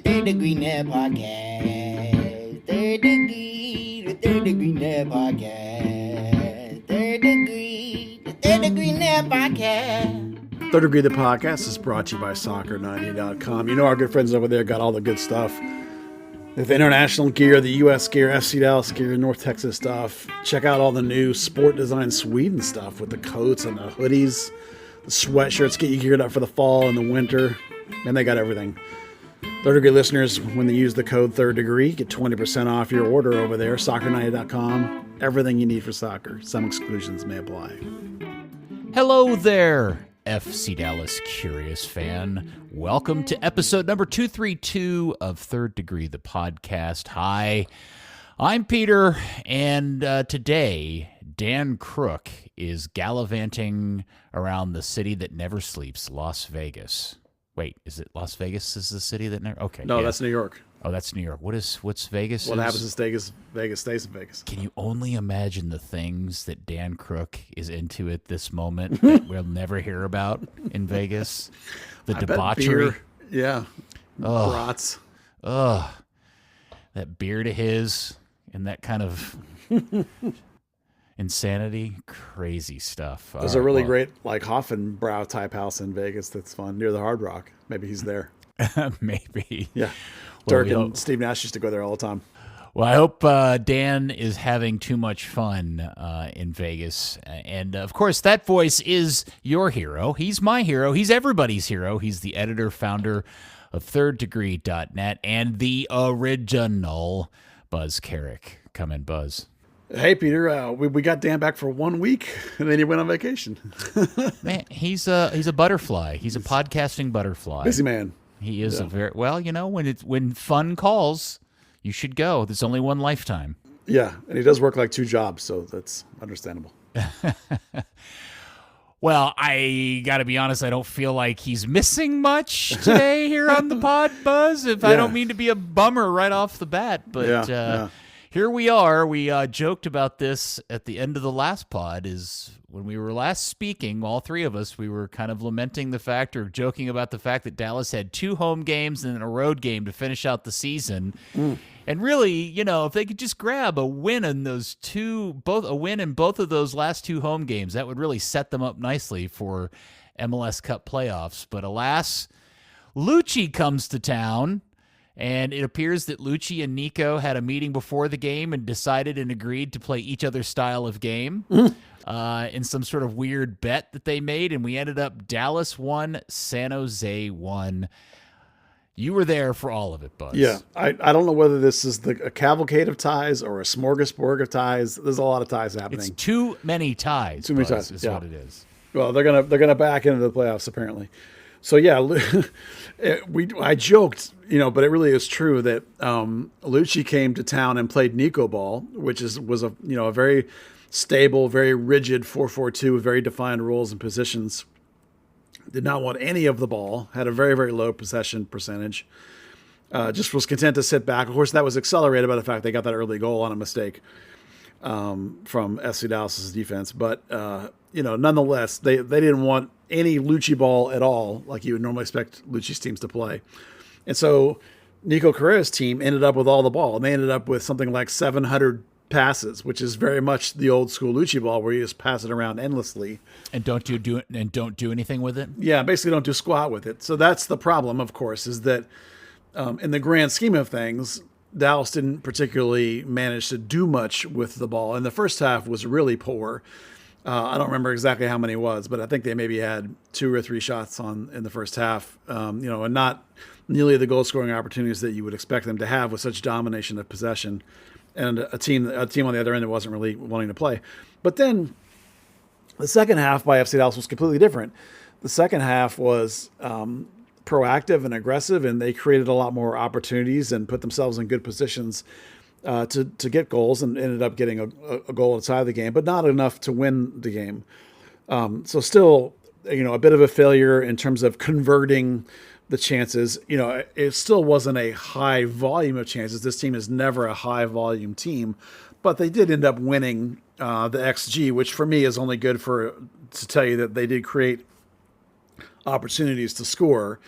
Third Degree Net Podcast. Third Degree, the Third Degree Net Podcast. Third Degree, the Third Degree Net Podcast. Third Degree the Podcast is brought to you by Soccer90.com. You know our good friends over there got all the good stuff. The international gear, the U.S. gear, FC Dallas gear, North Texas stuff. Check out all the new Sport Design Sweden stuff with the coats and the hoodies, the sweatshirts, get you geared up for the fall and the winter. And they got everything. Third Degree listeners, when they use the code Third Degree, get 20% off your order over there. Soccer90.com. Everything you need for soccer. Some exclusions may apply. Hello there, FC Dallas Curious fan. Welcome to episode number 232 of Third Degree, the podcast. Hi, I'm Peter, and today, Dan Crooke is gallivanting around the city that never sleeps, Las Vegas. Wait, is it Las Vegas is the city that never... Okay. No, yeah. That's New York. Oh, that's New York. What's Vegas? What happens in Vegas stays in Vegas. Can you only imagine the things that Dan Crooke is into at this moment that we'll never hear about in Vegas? The debauchery. Yeah. Oh. Brats. Ugh. That beard of his and that kind of insanity. Crazy stuff. There's a really great Hoffenbrau type house in Vegas that's fun near the Hard Rock. Maybe he's there. Maybe. Yeah. Dirk and Steve Nash used to go there all the time. Well, I hope Dan is having too much fun in Vegas. And, of course, that voice is your hero. He's my hero. He's everybody's hero. He's the editor, founder of thirddegree.net and the original Buzz Carrick. Come in, Buzz. Hey, Peter. We got Dan back for 1 week, and then he went on vacation. Man, he's a butterfly. He's a podcasting butterfly. Busy man. He is a very well. You know, when fun calls, you should go. There's only one lifetime. Yeah, and he does work like 2 jobs, so that's understandable. Well, I got to be honest. I don't feel like he's missing much today here on the pod, Buzz. I don't mean to be a bummer right off the bat, but here we are. We joked about this at the end of the last pod. Is when we were last speaking, all three of us, we were kind of lamenting the fact or joking about the fact that Dallas had 2 home games and a road game to finish out the season. And really, you know, if they could just grab a win in a win in both of those last 2 home games, that would really set them up nicely for MLS Cup playoffs. But alas, Lucci comes to town. And it appears that Lucci and Nico had a meeting before the game and decided and agreed to play each other's style of game in some sort of weird bet that they made. And we ended up Dallas 1, San Jose 1. You were there for all of it, Buzz. Yeah, I don't know whether this is a cavalcade of ties or a smorgasbord of ties. There's a lot of ties happening. It's too many ties. Too many Buzz, ties is what it is. Well, they're gonna back into the playoffs apparently. So yeah, I joked, but it really is true that Lucci came to town and played Nico ball, which was a very stable, very rigid 4-4-2 with very defined roles and positions. Did not want any of the ball. Had a very, very low possession percentage. Just was content to sit back. Of course, that was accelerated by the fact they got that early goal on a mistake from FC Dallas' defense. But nonetheless, they didn't want any Lucci ball at all, like you would normally expect Lucci's teams to play. And so Nico Carrera's team ended up with all the ball, and they ended up with something like 700 passes, which is very much the old school Lucci ball where you just pass it around endlessly. And don't do anything with it? Yeah, basically don't do squat with it. So that's the problem, of course, is that in the grand scheme of things, Dallas didn't particularly manage to do much with the ball. And the first half was really poor. I don't remember exactly how many it was, but I think they maybe had 2 or 3 shots in the first half, and not nearly the goal-scoring opportunities that you would expect them to have with such domination of possession, and a team on the other end that wasn't really wanting to play. But then the second half by FC Dallas was completely different. The second half was proactive and aggressive, and they created a lot more opportunities and put themselves in good positions to get goals, and ended up getting a goal outside of the game, but not enough to win the game. So still, a bit of a failure in terms of converting the chances. It still wasn't a high volume of chances. This team is never a high volume team, but they did end up winning the XG, which for me is only good to tell you that they did create opportunities to score.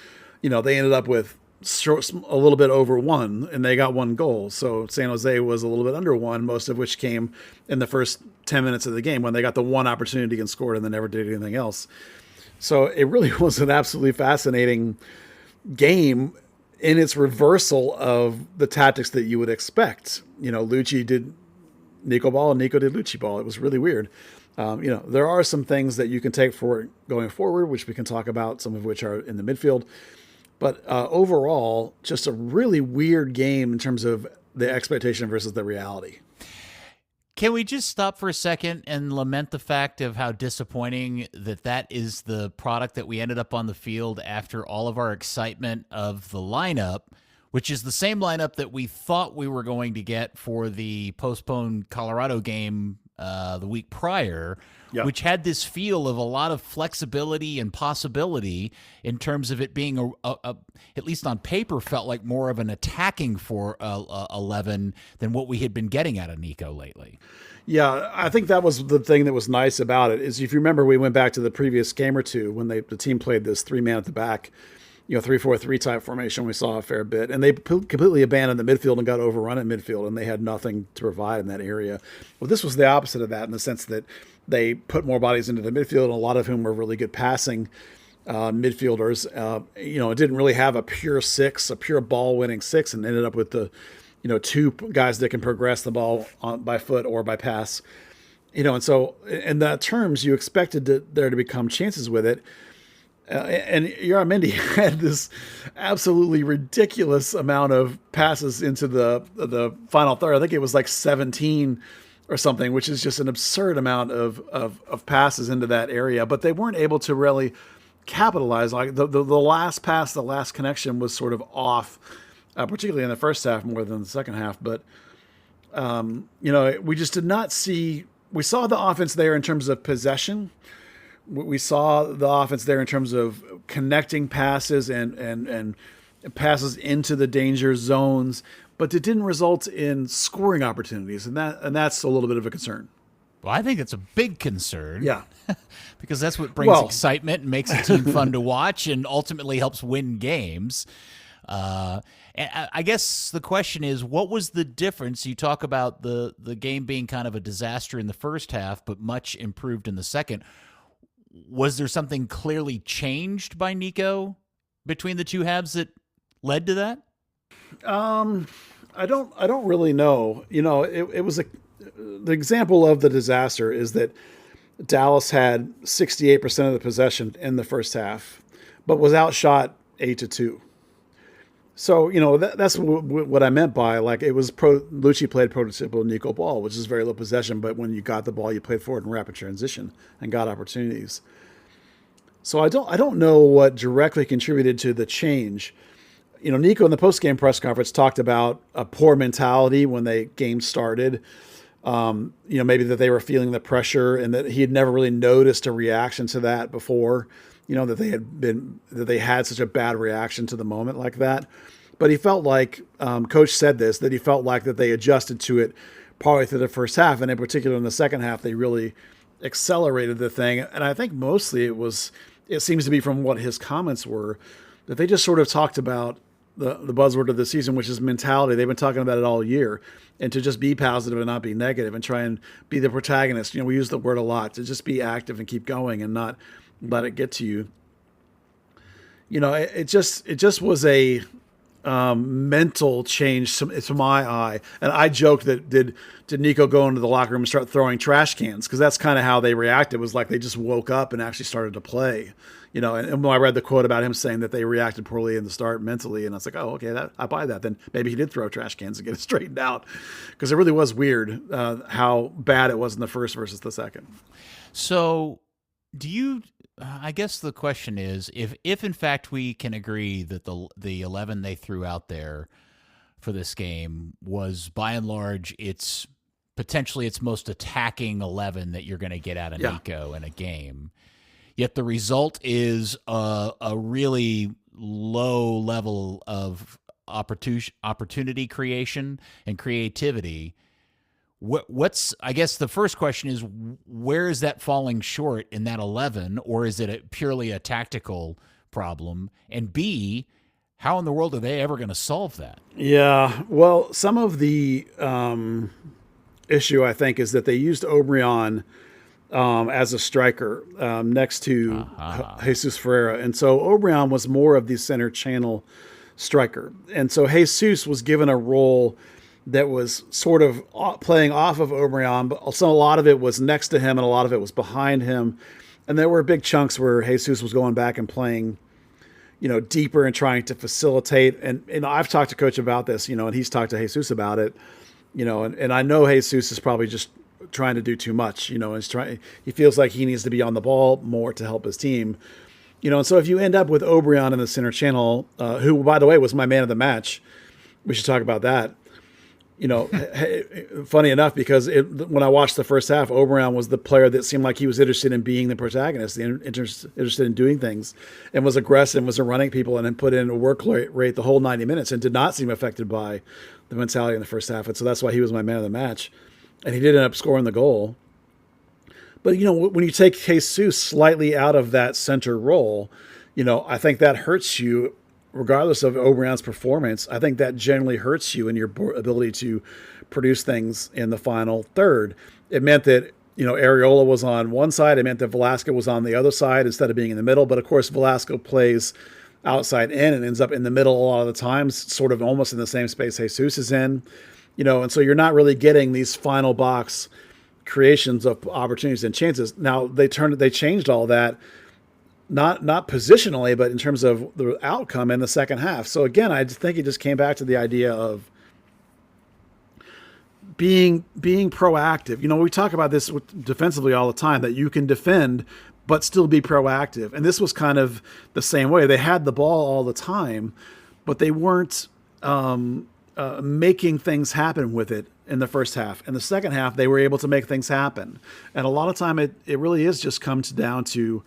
They ended up with a little bit over 1, and they got 1 goal. So San Jose was a little bit under 1, most of which came in the first 10 minutes of the game when they got the 1 opportunity and scored and then never did anything else. So it really was an absolutely fascinating game in its reversal of the tactics that you would expect. Lucci did Nico ball and Nico did Lucci ball. It was really weird. There are some things that you can take for it going forward, which we can talk about, some of which are in the midfield. But overall, just a really weird game in terms of the expectation versus the reality. Can we just stop for a second and lament the fact of how disappointing that is the product that we ended up on the field after all of our excitement of the lineup, which is the same lineup that we thought we were going to get for the postponed Colorado game the week prior, which had this feel of a lot of flexibility and possibility in terms of it being at least on paper, felt like more of an attacking 11 than what we had been getting out of Nico lately. Yeah, I think that was the thing that was nice about it, is if you remember, we went back to the previous game or two when the team played this 3-man at the back, 3-4-3 type formation. We saw a fair bit, and they completely abandoned the midfield and got overrun at midfield, and they had nothing to provide in that area. Well, this was the opposite of that, in the sense that they put more bodies into the midfield, and a lot of whom were really good passing midfielders. It didn't really have a pure 6, a pure ball-winning 6, and ended up with the 2 guys that can progress the ball by foot or by pass. And so in that terms, you expected there to become chances with it. And Yaramendi had this absolutely ridiculous amount of passes into the final third. I think it was like 17 or something, which is just an absurd amount of passes into that area. But they weren't able to really capitalize. Like the last pass, the last connection was sort of off, particularly in the first half more than the second half. But, we just did not see – we saw the offense there in terms of possession. We saw the offense there in terms of connecting passes and passes into the danger zones, but it didn't result in scoring opportunities, and that's a little bit of a concern. Well, I think it's a big concern. Yeah. Because that's what brings excitement and makes a team fun to watch and ultimately helps win games. And I guess the question is, what was the difference? You talk about the game being kind of a disaster in the first half, but much improved in the second. Was there something clearly changed by Nico between the two halves that led to that? I don't really know. It was the example of the disaster is that Dallas had 68% of the possession in the first half, but was outshot 8-2. So, that's what I meant by, like, it was Lucci played prototypical Nico ball, which is very low possession, but when you got the ball, you played forward in rapid transition and got opportunities. So I don't know what directly contributed to the change. Nico in the post-game press conference talked about a poor mentality when the game started. Maybe that they were feeling the pressure and that he had never really noticed a reaction to that before. That they had such a bad reaction to the moment like that. But he felt like, Coach said this, that he felt like that they adjusted to it partly through the first half, and in particular in the second half, they really accelerated the thing. And I think mostly it seems to be from what his comments were, that they just sort of talked about the buzzword of the season, which is mentality. They've been talking about it all year, and to just be positive and not be negative and try and be the protagonist. We use the word a lot, to just be active and keep going and not let it get to you. It just was a mental change to my eye. And I joked that did Nico go into the locker room and start throwing trash cans? Because that's kind of how they reacted, was like they just woke up and actually started to play. And when I read the quote about him saying that they reacted poorly in the start mentally, and I was like, oh, okay, I buy that. Then maybe he did throw trash cans to get it straightened out, because it really was weird how bad it was in the first versus the second. So do you... I guess the question is, if in fact we can agree that the 11 they threw out there for this game was by and large its most attacking 11 that you're going to get out of Nico in a game, yet the result is a really low level of opportunity creation and creativity. I guess the first question is, where is that falling short in that 11, or is it purely a tactical problem? And B, How in the world are they ever going to solve that? Yeah, well, some of the issue, I think, is that they used Obrian as a striker next to Jesus Ferreira. And so Obrian was more of the center channel striker. And so Jesus was given a role that was sort of playing off of Obrian, but also a lot of it was next to him and a lot of it was behind him. And there were big chunks where Jesus was going back and playing, deeper and trying to facilitate. And I've talked to Coach about this, and he's talked to Jesus about it, and I know Jesus is probably just trying to do too much, he feels like he needs to be on the ball more to help his team, and so if you end up with Obrian in the center channel, who, by the way, was my man of the match, we should talk about that. Funny enough, because when I watched the first half, Obrian was the player that seemed like he was interested in being the protagonist, interested in doing things, and was aggressive, was running people, and then put in a work rate the whole 90 minutes, and did not seem affected by the mentality in the first half. And so that's why he was my man of the match, and he did end up scoring the goal. But when you take Jesus slightly out of that center role, I think that hurts you. Regardless of Obrian's performance, I think that generally hurts you in your ability to produce things in the final third. It meant that, Areola was on one side. It meant that Velasco was on the other side instead of being in the middle. But, of course, Velasco plays outside in and ends up in the middle a lot of the times, sort of almost in the same space Jesus is in. And so you're not really getting these final box creations of opportunities and chances. Now, they changed all that. Not positionally, but in terms of the outcome in the second half. So again, I think it just came back to the idea of being proactive. We talk about this defensively all the time, that you can defend but still be proactive. And this was kind of the same way. They had the ball all the time, but they weren't making things happen with it in the first half. In the second half, they were able to make things happen. And a lot of time it really is just comes down to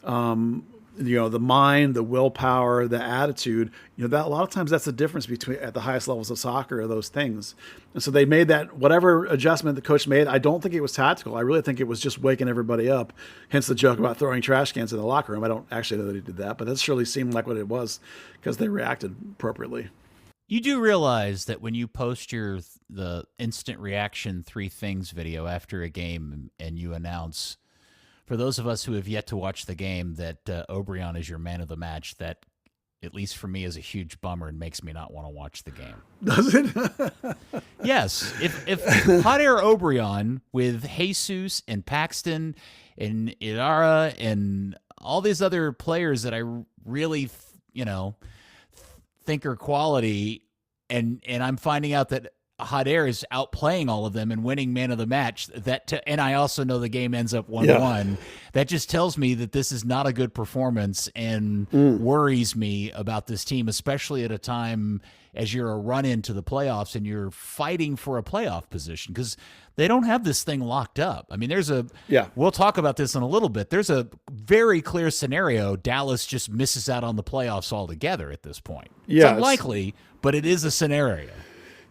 the mind, the willpower, the attitude, that a lot of times that's the difference between at the highest levels of soccer are those things. And so they made that, whatever adjustment the coach made, I don't think it was tactical. I really think it was just waking everybody up. Hence the joke about throwing trash cans in the locker room. I don't actually know that he did that, but that surely seemed like what it was because they reacted appropriately. You do realize that when you post the instant reaction 3 things video after a game and you announce, for those of us who have yet to watch the game, that Obrian is your man of the match, that, at least for me, is a huge bummer and makes me not want to watch the game. Does it? Yes. If Hot Air Obrian with Jesus and Paxton and Idara and all these other players that I really, think are quality, and I'm finding out that Hot Air is outplaying all of them and winning man of the match. And I also know the game ends up 1-1. Yeah. That just tells me that this is not a good performance and worries me about this team, especially at a time as you're a run into the playoffs and you're fighting for a playoff position, because they don't have this thing locked up. I mean, we'll talk about this in a little bit. There's a very clear scenario. Dallas just misses out on the playoffs altogether at this point. Yeah, it's unlikely, but it is a scenario.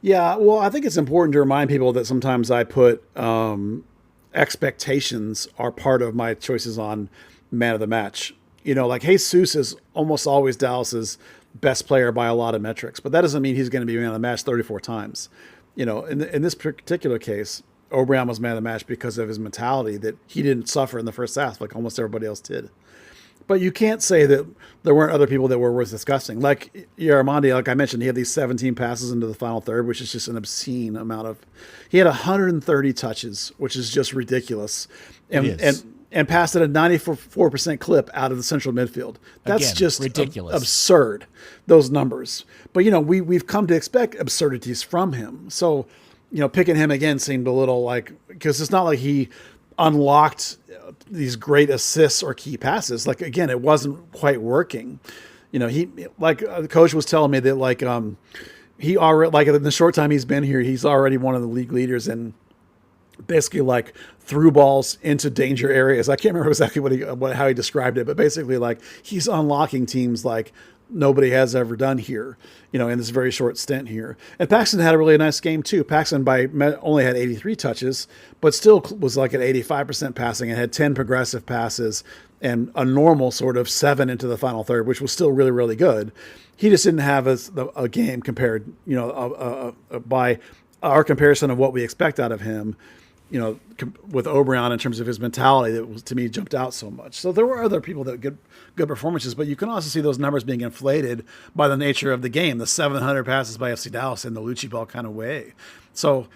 Yeah, well, I think it's important to remind people that sometimes I put expectations are part of my choices on man of the match. Like Jesus is almost always Dallas's best player by a lot of metrics, but that doesn't mean he's going to be man of the match 34 times. In this particular case, Obrian was man of the match because of his mentality that he didn't suffer in the first half like almost everybody else did. But you can't say that there weren't other people that were worth discussing. Like Armandi, like I mentioned, he had these 17 passes into the final third, which is just an obscene amount of. He had 130 touches, which is just ridiculous, and passed at a 94% clip out of the central midfield. That's just ridiculous, absurd. Those numbers, but we've come to expect absurdities from him. So, picking him again seemed a little because it's not like he unlocked these great assists or key passes. Like, again, it wasn't quite working. He, the coach was telling me that he already, in the short time he's been here, he's already one of the league leaders in basically threw balls into danger areas. I can't remember exactly how he described it, but basically he's unlocking teams nobody has ever done here, in this very short stint here. And Paxton had a really nice game too. Paxton only had 83 touches, but still was like at 85% passing and had 10 progressive passes and a normal sort of 7 into the final third, which was still really, really good. He just didn't have a game compared, by our comparison of what we expect out of him, with Obrian in terms of his mentality that was, to me, jumped out so much. So there were other people that had good performances, but you can also see those numbers being inflated by the nature of the game, the 700 passes by FC Dallas in the Lucci ball kind of way. So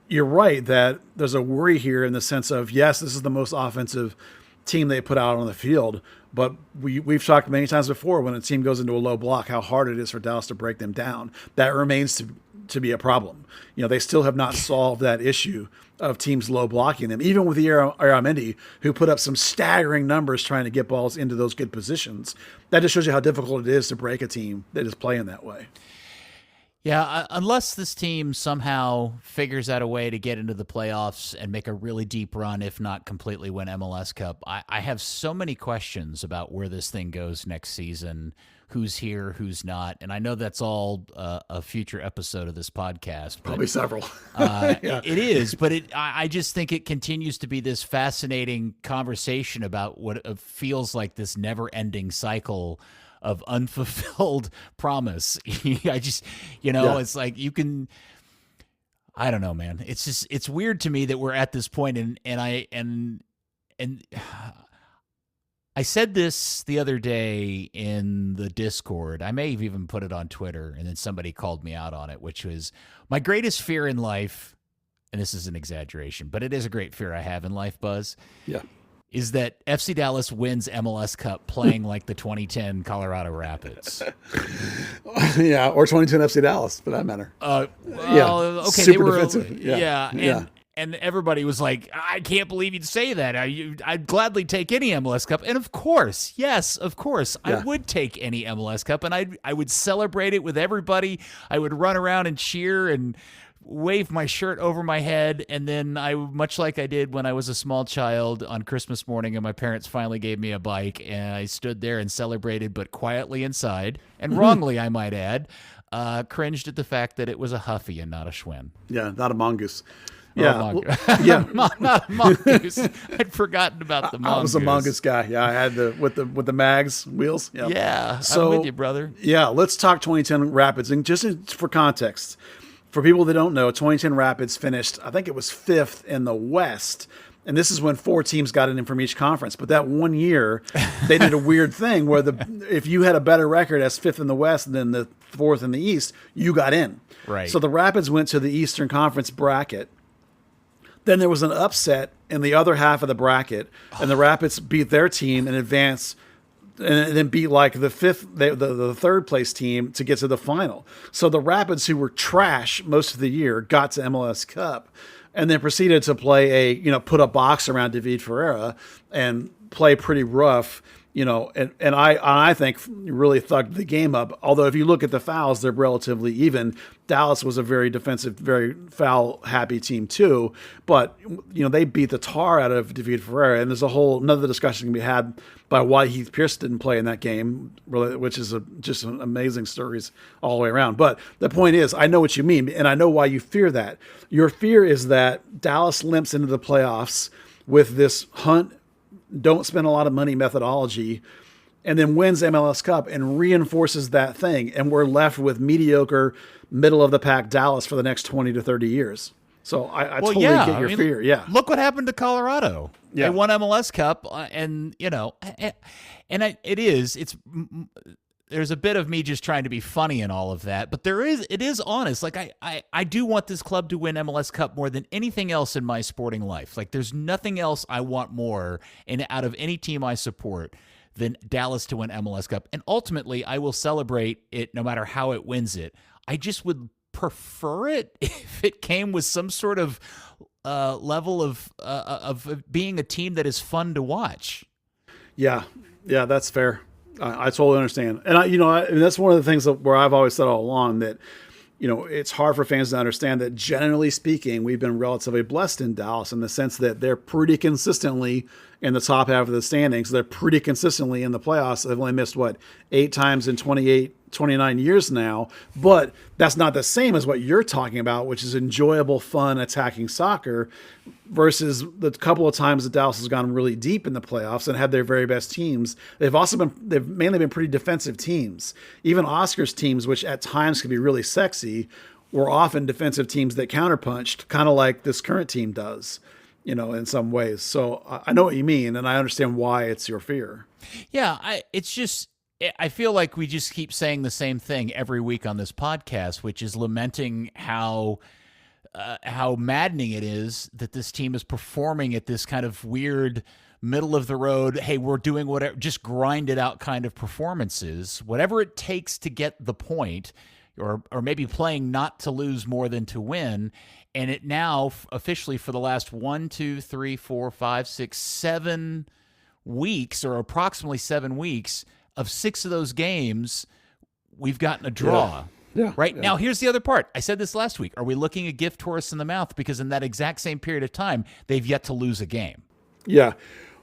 you're right that there's a worry here in the sense of, yes, this is the most offensive team they put out on the field, but we've talked many times before when a team goes into a low block, how hard it is for Dallas to break them down. That remains to be a problem. They still have not solved that issue of teams low blocking them, even with the Aramendi, who put up some staggering numbers trying to get balls into those good positions. That just shows you how difficult it is to break a team that is playing that way. Yeah, unless this team somehow figures out a way to get into the playoffs and make a really deep run, if not completely win MLS Cup, I have so many questions about where this thing goes next season, who's here, who's not. And I know that's all a future episode of this podcast. But, probably several. Yeah. It is, but I just think it continues to be this fascinating conversation about what feels like this never-ending cycle of unfulfilled promise. I just, It's like you can, I don't know, man. It's just, it's weird to me that we're at this point, and I said this the other day in the Discord. I may have even put it on Twitter, and then somebody called me out on it, which was my greatest fear in life, and this is an exaggeration, but it is a great fear I have in life, Buzz. Yeah. Is that FC Dallas wins MLS Cup playing like the 2010 Colorado Rapids. Yeah, or 2010 FC Dallas, for that matter. Okay, super defensive. And everybody was like, I can't believe you'd say that. I'd gladly take any MLS Cup. And of course, I would take any MLS Cup, and I would celebrate it with everybody. I would run around and cheer and wave my shirt over my head, and then much like I did when I was a small child on Christmas morning and my parents finally gave me a bike, and I stood there and celebrated, but quietly inside, and wrongly I might add, cringed at the fact that it was a Huffy and not a Schwinn. Yeah, not a mongoose. Yeah, not a mongoose. I'd forgotten about the mongoose. I was a mongoose guy. Yeah, I had with the mags wheels. Yep. Yeah, so, I'm with you, brother. Yeah, let's talk 2010 Rapids, and just for context. For people that don't know, 2010 Rapids finished, I think it was 5th in the West. And this is when 4 teams got in from each conference. But that one year, they did a weird thing where if you had a better record as 5th in the West than the 4th in the East, you got in. Right. So the Rapids went to the Eastern Conference bracket. Then there was an upset in the other half of the bracket, and the Rapids beat their team and advanced, and then beat like the third place team to get to the final. So the Rapids, who were trash most of the year, got to MLS Cup, and then proceeded to play put a box around David Ferreira and play pretty rough. And I think really thugged the game up. Although if you look at the fouls, they're relatively even. Dallas was a very defensive, very foul-happy team too. But, they beat the tar out of David Ferreira. And there's another discussion can be had by why Heath Pierce didn't play in that game, which is just an amazing stories all the way around. But the point is, I know what you mean, and I know why you fear that. Your fear is that Dallas limps into the playoffs with this don't spend a lot of money methodology, and then wins MLS Cup and reinforces that thing. And we're left with mediocre, middle of the pack Dallas for the next 20 to 30 years. So I totally get your fear. Yeah. Look what happened to Colorado. Yeah. They won MLS Cup, and there's a bit of me just trying to be funny in all of that, but it is honest. Like I do want this club to win MLS Cup more than anything else in my sporting life. Like there's nothing else I want more out of any team I support than Dallas to win MLS Cup. And ultimately I will celebrate it no matter how it wins it. I just would prefer it if it came with some sort of level of being a team that is fun to watch. Yeah, that's fair. I totally understand. And that's one of the things where I've always said all along that, it's hard for fans to understand that generally speaking, we've been relatively blessed in Dallas in the sense that they're pretty consistently in the top half of the standings. They're pretty consistently in the playoffs. They've only missed 8 times in 29 years now, but that's not the same as what you're talking about, which is enjoyable, fun, attacking soccer versus the couple of times that Dallas has gone really deep in the playoffs and had their very best teams. They've mainly been pretty defensive teams. Even Oscar's teams, which at times can be really sexy, were often defensive teams that counterpunched, kind of like this current team does, in some ways. So I know what you mean, and I understand why it's your fear. Yeah, I feel like we just keep saying the same thing every week on this podcast, which is lamenting how maddening it is that this team is performing at this kind of weird middle of the road, hey, we're doing whatever, just grind it out kind of performances, whatever it takes to get the point, or maybe playing not to lose more than to win. And it now officially for the last 7 weeks, or approximately 7 weeks, of 6 of those games, we've gotten a draw. Yeah. Right? Yeah. Now, here's the other part. I said this last week. Are we looking a gift horse in the mouth? Because in that exact same period of time, they've yet to lose a game. Yeah.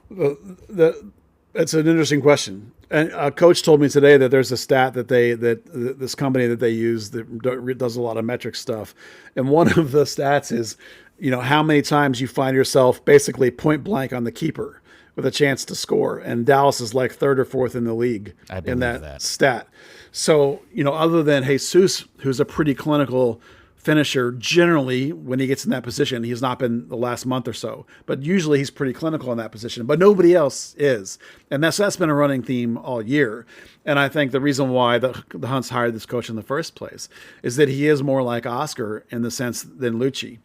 That's an interesting question. And a coach told me today that there's a stat that this company that they use that does a lot of metric stuff. And one of the stats is, how many times you find yourself basically point blank on the keeper with a chance to score. And Dallas is like 3rd or 4th in the league in that stat. So, other than Jesus, who's a pretty clinical finisher, generally when he gets in that position, he's not been the last month or so, but usually he's pretty clinical in that position, but nobody else is. And that's been a running theme all year. And I think the reason why the Hunts hired this coach in the first place is that he is more like Oscar in the sense than Lucci.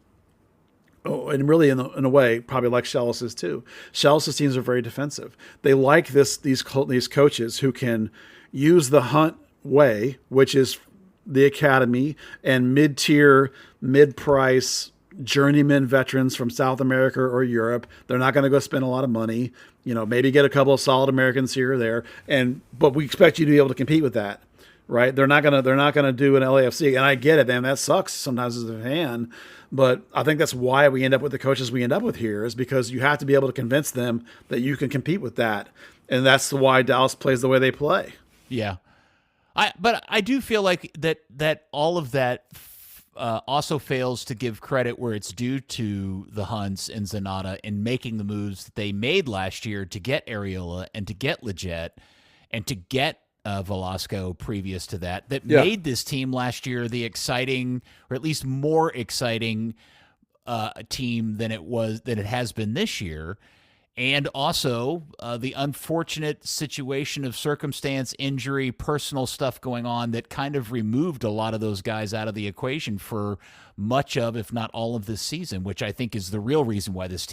Oh, and really, in a way, probably like Schellis's too. Schellis's teams are very defensive. They like these coaches who can use the Hunt way, which is the academy and mid-tier, mid-price journeyman veterans from South America or Europe. They're not going to go spend a lot of money. Maybe get a couple of solid Americans here or there, but we expect you to be able to compete with that, right? They're not gonna do an LAFC, and I get it, man. That sucks sometimes as a fan. But I think that's why we end up with the coaches we end up with here, is because you have to be able to convince them that you can compete with that. And that's why Dallas plays the way they play. Yeah. But I do feel like that all of that also fails to give credit where it's due to the Hunts and Zanata in making the moves that they made last year to get Areola and to get Leggett and to get Velasco previous to that made this team last year the exciting, or at least more exciting team than it has been this year. And also the unfortunate situation of circumstance, injury, personal stuff going on that kind of removed a lot of those guys out of the equation for much of, if not all of this season, which I think is the real reason why this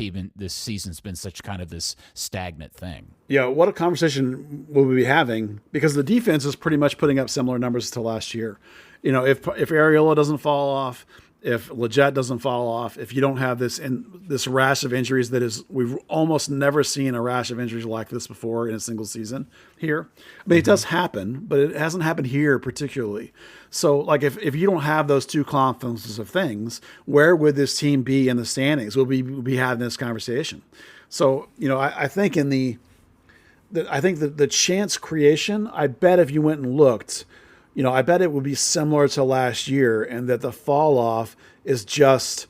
season's been such kind of this stagnant thing. Yeah, what a conversation will we be having, because the defense is pretty much putting up similar numbers to last year. If Areola doesn't fall off, if Leggett doesn't fall off, if you don't have this rash of injuries we've almost never seen a rash of injuries like this before in a single season here. I mean, It does happen, but it hasn't happened here particularly. So, like, if you don't have those two confluences of things, where would this team be in the standings? We'll be having this conversation. So, I think the chance creation, I bet if you went and looked, I bet it would be similar to last year, and that the fall off is just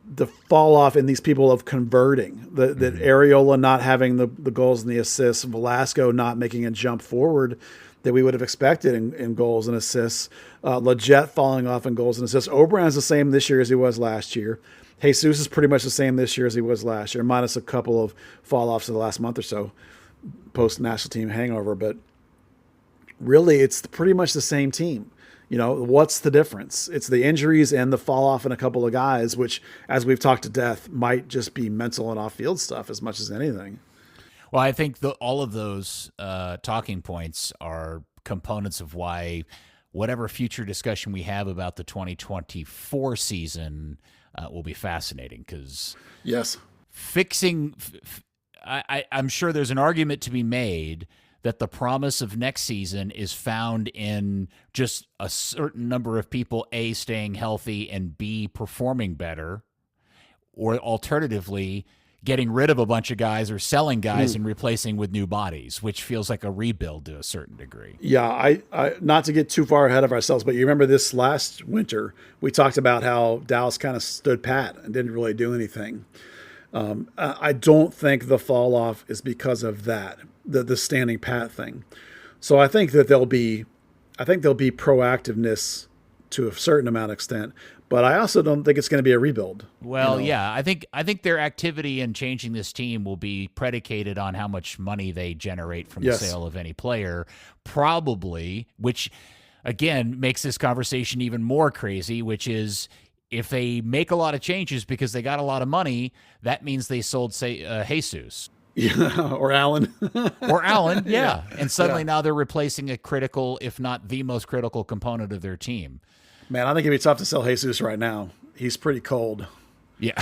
the fall off in these people of converting. That Areola not having the goals and the assists, Velasco not making a jump forward that we would have expected in goals and assists, Leggett falling off in goals and assists. Oberon's the same this year as he was last year. Jesus is pretty much the same this year as he was last year, minus a couple of fall offs in the last month or so, post national team hangover, but. Really, it's pretty much the same team. What's the difference? It's the injuries and the fall off in a couple of guys, which, as we've talked to death, might just be mental and off-field stuff as much as anything. Well, I think all of those talking points are components of why whatever future discussion we have about the 2024 season will be fascinating, because yes, fixing – I'm sure there's an argument to be made that the promise of next season is found in just a certain number of people, A, staying healthy, and B, performing better, or alternatively, getting rid of a bunch of guys or selling guys and replacing with new bodies, which feels like a rebuild to a certain degree. Yeah, I not to get too far ahead of ourselves, but you remember this last winter, we talked about how Dallas kind of stood pat and didn't really do anything. I don't think the fall off is because of that, the standing pat thing. So I think that there'll be proactiveness to a certain amount of extent, but I also don't think it's going to be a rebuild. Well, yeah, I think their activity in changing this team will be predicated on how much money they generate from the sale of any player, probably, which again makes this conversation even more crazy, which is if they make a lot of changes because they got a lot of money, that means they sold, say, Jesus. Yeah, or Allen. Or Allen, yeah. And suddenly now they're replacing a critical, if not the most critical component of their team. Man, I think it'd be tough to sell Jesus right now. He's pretty cold. Yeah.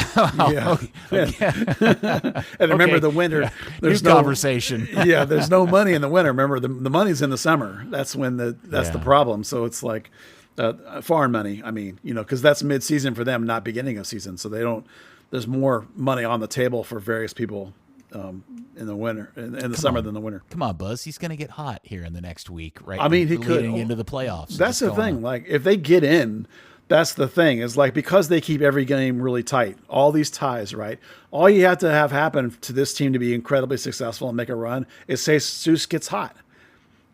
And remember the winter. Yeah. There's New conversation. There's no money in the winter. Remember, the money's in the summer. That's when the problem. So it's like foreign money. I mean, because that's mid-season for them, not beginning of season. So there's more money on the table for various people in the winter, in the summer than the winter. Come on, Buzz. He's going to get hot here in the next week, right? I mean, he could. Leading into the playoffs. That's the thing. Like, if they get in, that's the thing. Is like, because they keep every game really tight, all these ties, right? All you have to have happen to this team to be incredibly successful and make a run is say Jesus gets hot.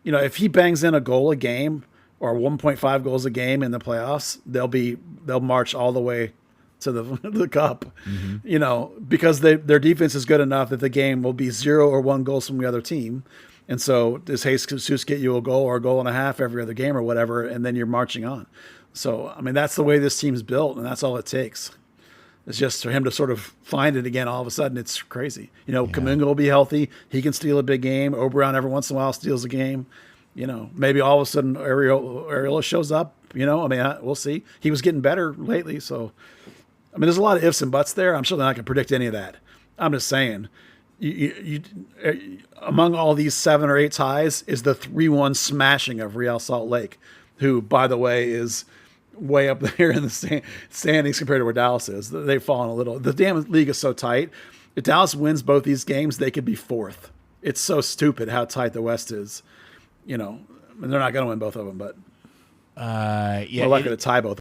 If he bangs in a goal a game or 1.5 goals a game in the playoffs, they'll march all the way to the cup, because their defense is good enough that the game will be 0 or 1 goals from the other team. And so does Jesus get you a goal or a goal and a half every other game or whatever, and then you're marching on. So, I mean, that's the way this team's built, and that's all it takes. It's just for him to sort of find it again all of a sudden. It's crazy. Kuminga will be healthy. He can steal a big game. Oberon every once in a while steals a game. Maybe all of a sudden Ariola shows up. We'll see. He was getting better lately, so... I mean, there's a lot of ifs and buts there. I'm sure they're not going to predict any of that. I'm just saying, you among all these 7 or 8 ties is the 3-1 smashing of Real Salt Lake, who, by the way, is way up there in the standings compared to where Dallas is. They've fallen a little. The damn league is so tight. If Dallas wins both these games, they could be 4th. It's so stupid how tight the West is. They're not going to win both of them, but we're likely to tie both.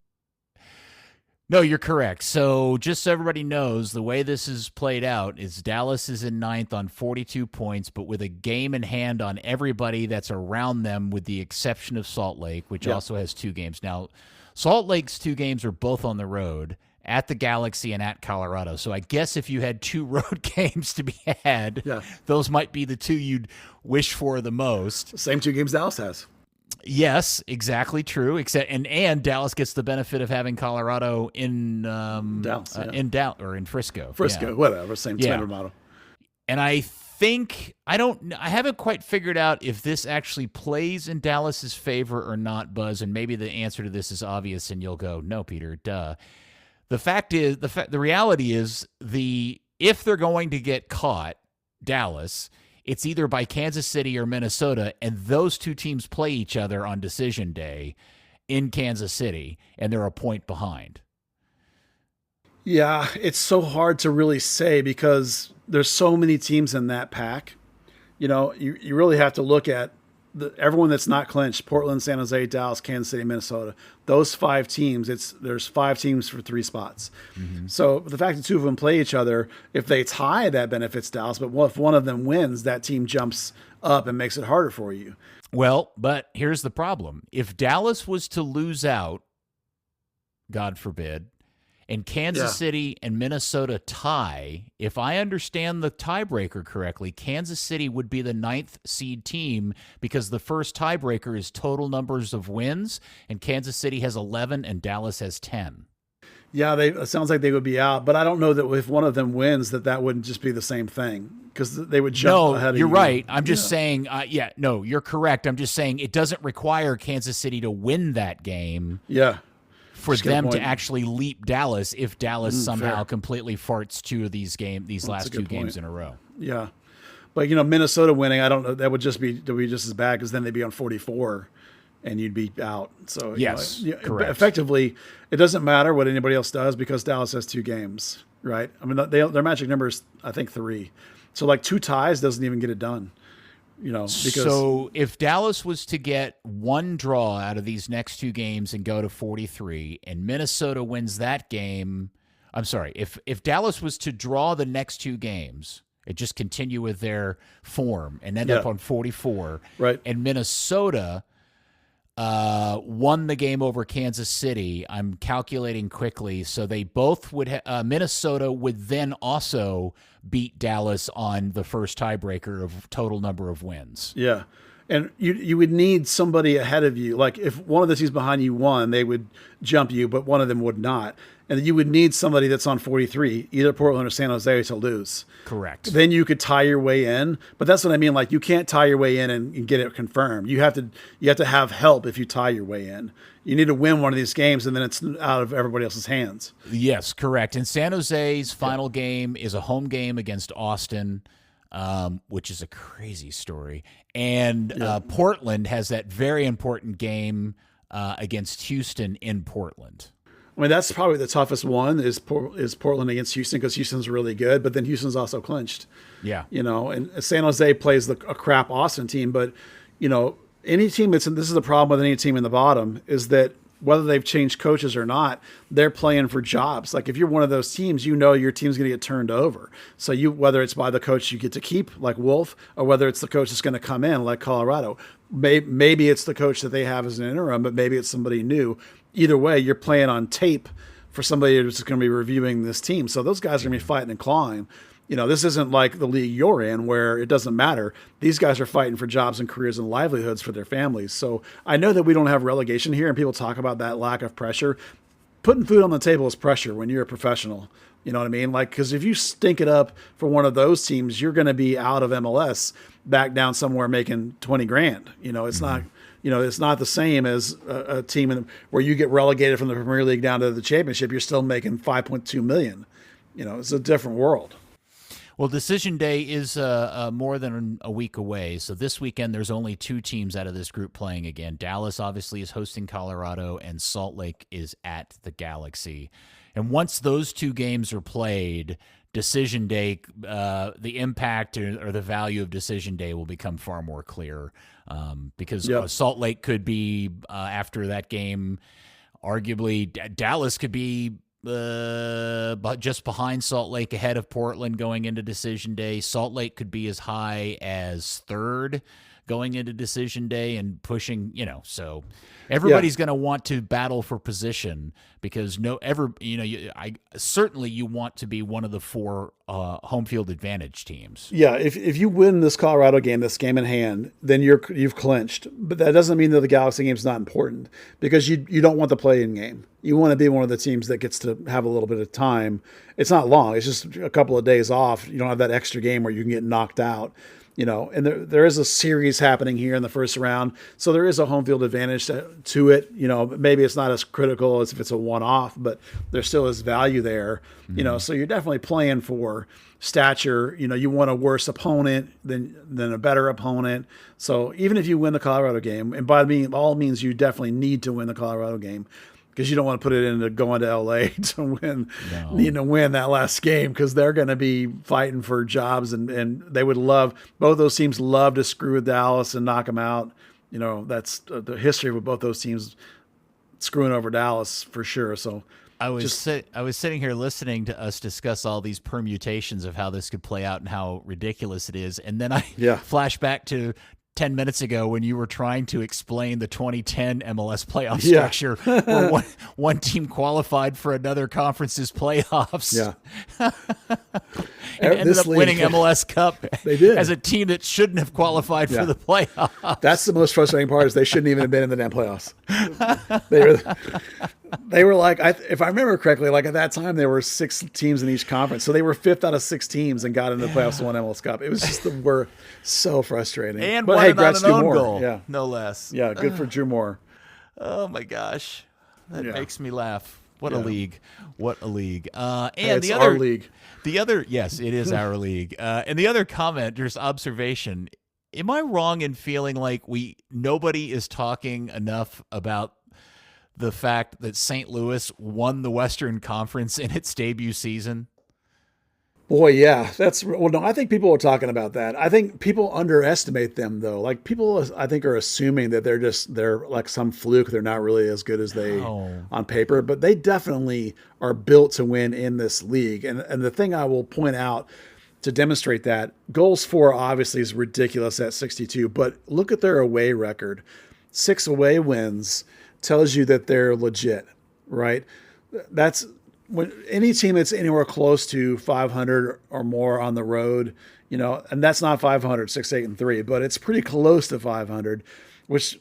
No, you're correct. So just so everybody knows, the way this is played out is Dallas is in 9th on 42 points, but with a game in hand on everybody that's around them with the exception of Salt Lake, which also has 2 games. Now, Salt Lake's 2 games are both on the road, at the Galaxy and at Colorado. So I guess if you had 2 road games to be had, those might be the 2 you'd wish for the most. Same 2 games Dallas has. Yes, exactly true. Except and Dallas gets the benefit of having Colorado in Dallas, or in Frisco. Whatever, same model. And I haven't quite figured out if this actually plays in Dallas's favor or not, Buzz. And maybe the answer to this is obvious, and you'll go, "No, Peter, duh." The reality is if they're going to get caught, Dallas, it's either by Kansas City or Minnesota, and those 2 teams play each other on decision day in Kansas City, and they're a point behind. Yeah, it's so hard to really say because there's so many teams in that pack. You really have to look at everyone that's not clinched: Portland, San Jose, Dallas, Kansas City, Minnesota. Those 5 teams, there's 5 teams for 3 spots. Mm-hmm. So the fact that 2 of them play each other, if they tie, that benefits Dallas. But if one of them wins, that team jumps up and makes it harder for you. Well, but here's the problem. If Dallas was to lose out, God forbid, and Kansas City and Minnesota tie, if I understand the tiebreaker correctly, Kansas City would be the 9th seed team because the first tiebreaker is total numbers of wins, and Kansas City has 11 and Dallas has 10. Yeah, it sounds like they would be out, but I don't know that if one of them wins that wouldn't just be the same thing because they would jump ahead of you. No, you're right. I'm just saying, you're correct. I'm just saying it doesn't require Kansas City to win that game. Yeah. For them to actually leap Dallas if Dallas somehow completely farts 2 of these last 2 games in a row. Yeah. But Minnesota winning, I don't know. That would be just as bad, because then they'd be on 44, and you'd be out. So yes, correct. Effectively, it doesn't matter what anybody else does, because Dallas has 2 games, right? I mean, their magic number is, I think, 3. So like 2 ties doesn't even get it done. Because so if Dallas was to get 1 draw out of these next 2 games and go to 43, and Minnesota wins that game, I'm sorry, if Dallas was to draw the next 2 games and just continue with their form and end up on 44, right, and Minnesota won the game over Kansas City, I'm calculating quickly, so they both would Minnesota would then also beat Dallas on the first tiebreaker of total number of wins. Yeah. And you would need somebody ahead of you. Like if one of the teams behind you won, they would jump you, but one of them would not. And you would need somebody that's on 43, either Portland or San Jose, to lose. Correct. Then you could tie your way in. But that's what I mean. Like, you can't tie your way in and get it confirmed. You have to have help if you tie your way in. You need to win one of these games, and then it's out of everybody else's hands. Yes, correct. And San Jose's final game is a home game against Austin, which is a crazy story. And Portland has that very important game against Houston in Portland. I mean, that's probably the toughest one is Portland against Houston, because Houston's really good, but then Houston's also clinched. Yeah. And San Jose plays a crap Austin team, but, any team this is the problem with any team in the bottom, is that whether they've changed coaches or not, they're playing for jobs. Like if you're one of those teams, your team's going to get turned over. So whether it's by the coach you get to keep, like Wolf, or whether it's the coach that's going to come in, like Colorado. Maybe it's the coach that they have as an interim, but maybe it's somebody new. Either way, you're playing on tape for somebody who's going to be reviewing this team. So those guys are going to be fighting and clawing. This isn't like the league you're in where it doesn't matter. These guys are fighting for jobs and careers and livelihoods for their families. So I know that we don't have relegation here, and people talk about that lack of pressure. Putting food on the table is pressure when you're a professional. You know what I mean? Like, because if you stink it up for one of those teams, you're going to be out of MLS, back down somewhere making 20 grand. It's not. It's not the same as a team where you get relegated from the Premier League down to the Championship. You're still making $5.2 million. It's a different world. Well, decision day is more than a week away. So this weekend, there's only 2 teams out of this group playing again. Dallas obviously is hosting Colorado, and Salt Lake is at the Galaxy. And once those 2 games are played, decision day, the impact or the value of decision day will become far more clear, because Salt Lake could be, after that game, arguably Dallas could be but just behind Salt Lake, ahead of Portland going into decision day. Salt Lake could be as high as 3rd going into decision day and pushing, so everybody's going to want to battle for position, because certainly you want to be one of the 4 home field advantage teams. Yeah, if you win this Colorado game, this game in hand, then you've clinched. But that doesn't mean that the Galaxy game's not important, because you don't want the play-in game. You want to be one of the teams that gets to have a little bit of time. It's not long. It's just a couple of days off. You don't have that extra game where you can get knocked out. And there is a series happening here in the first round. So there is a home field advantage to it. Maybe it's not as critical as if it's a one-off, but there still is value there. Mm-hmm. So you're definitely playing for stature. You want a worse opponent than a better opponent. So even if you win the Colorado game, and by all means, you definitely need to win the Colorado game, because you don't want to put it into going to LA to win, win that last game, because they're going to be fighting for jobs, and they would both those teams love to screw with Dallas and knock them out. That's the history of both those teams screwing over Dallas for sure. So I was sitting here listening to us discuss all these permutations of how this could play out and how ridiculous it is, and then I flash back to 10 minutes ago when you were trying to explain the 2010 MLS playoff structure, where one team qualified for another conference's playoffs. Yeah. And ended up winning MLS Cup they did. As a team that shouldn't have qualified for the playoffs. That's the most frustrating part, is they shouldn't even have been in the damn playoffs. They were like, if I remember correctly, like at that time, there were 6 teams in each conference. So they were 5th out of 6 teams and got into the playoffs and won MLS Cup. It was just so frustrating. And won it on an own goal, no less. Yeah, good for Drew Moore. Oh, my gosh. That makes me laugh. What a league. What a league. And it's the other our league. The other, yes, it is our league. And the other comment, just observation. Am I wrong in feeling like nobody is talking enough about the fact that St. Louis won the Western Conference in its debut season? Boy, yeah, no, I think people are talking about that. I think people underestimate them though. Like people, I think, are assuming that they're like some fluke. They're not really as good as they on paper, but they definitely are built to win in this league. And the thing I will point out to demonstrate that, goals for obviously is ridiculous at 62, but look at their away record. 6 away wins tells you that they're legit, right? That's when any team that's anywhere close to 500 or more on the road, and that's not 500, 6-8-3, but it's pretty close to 500, which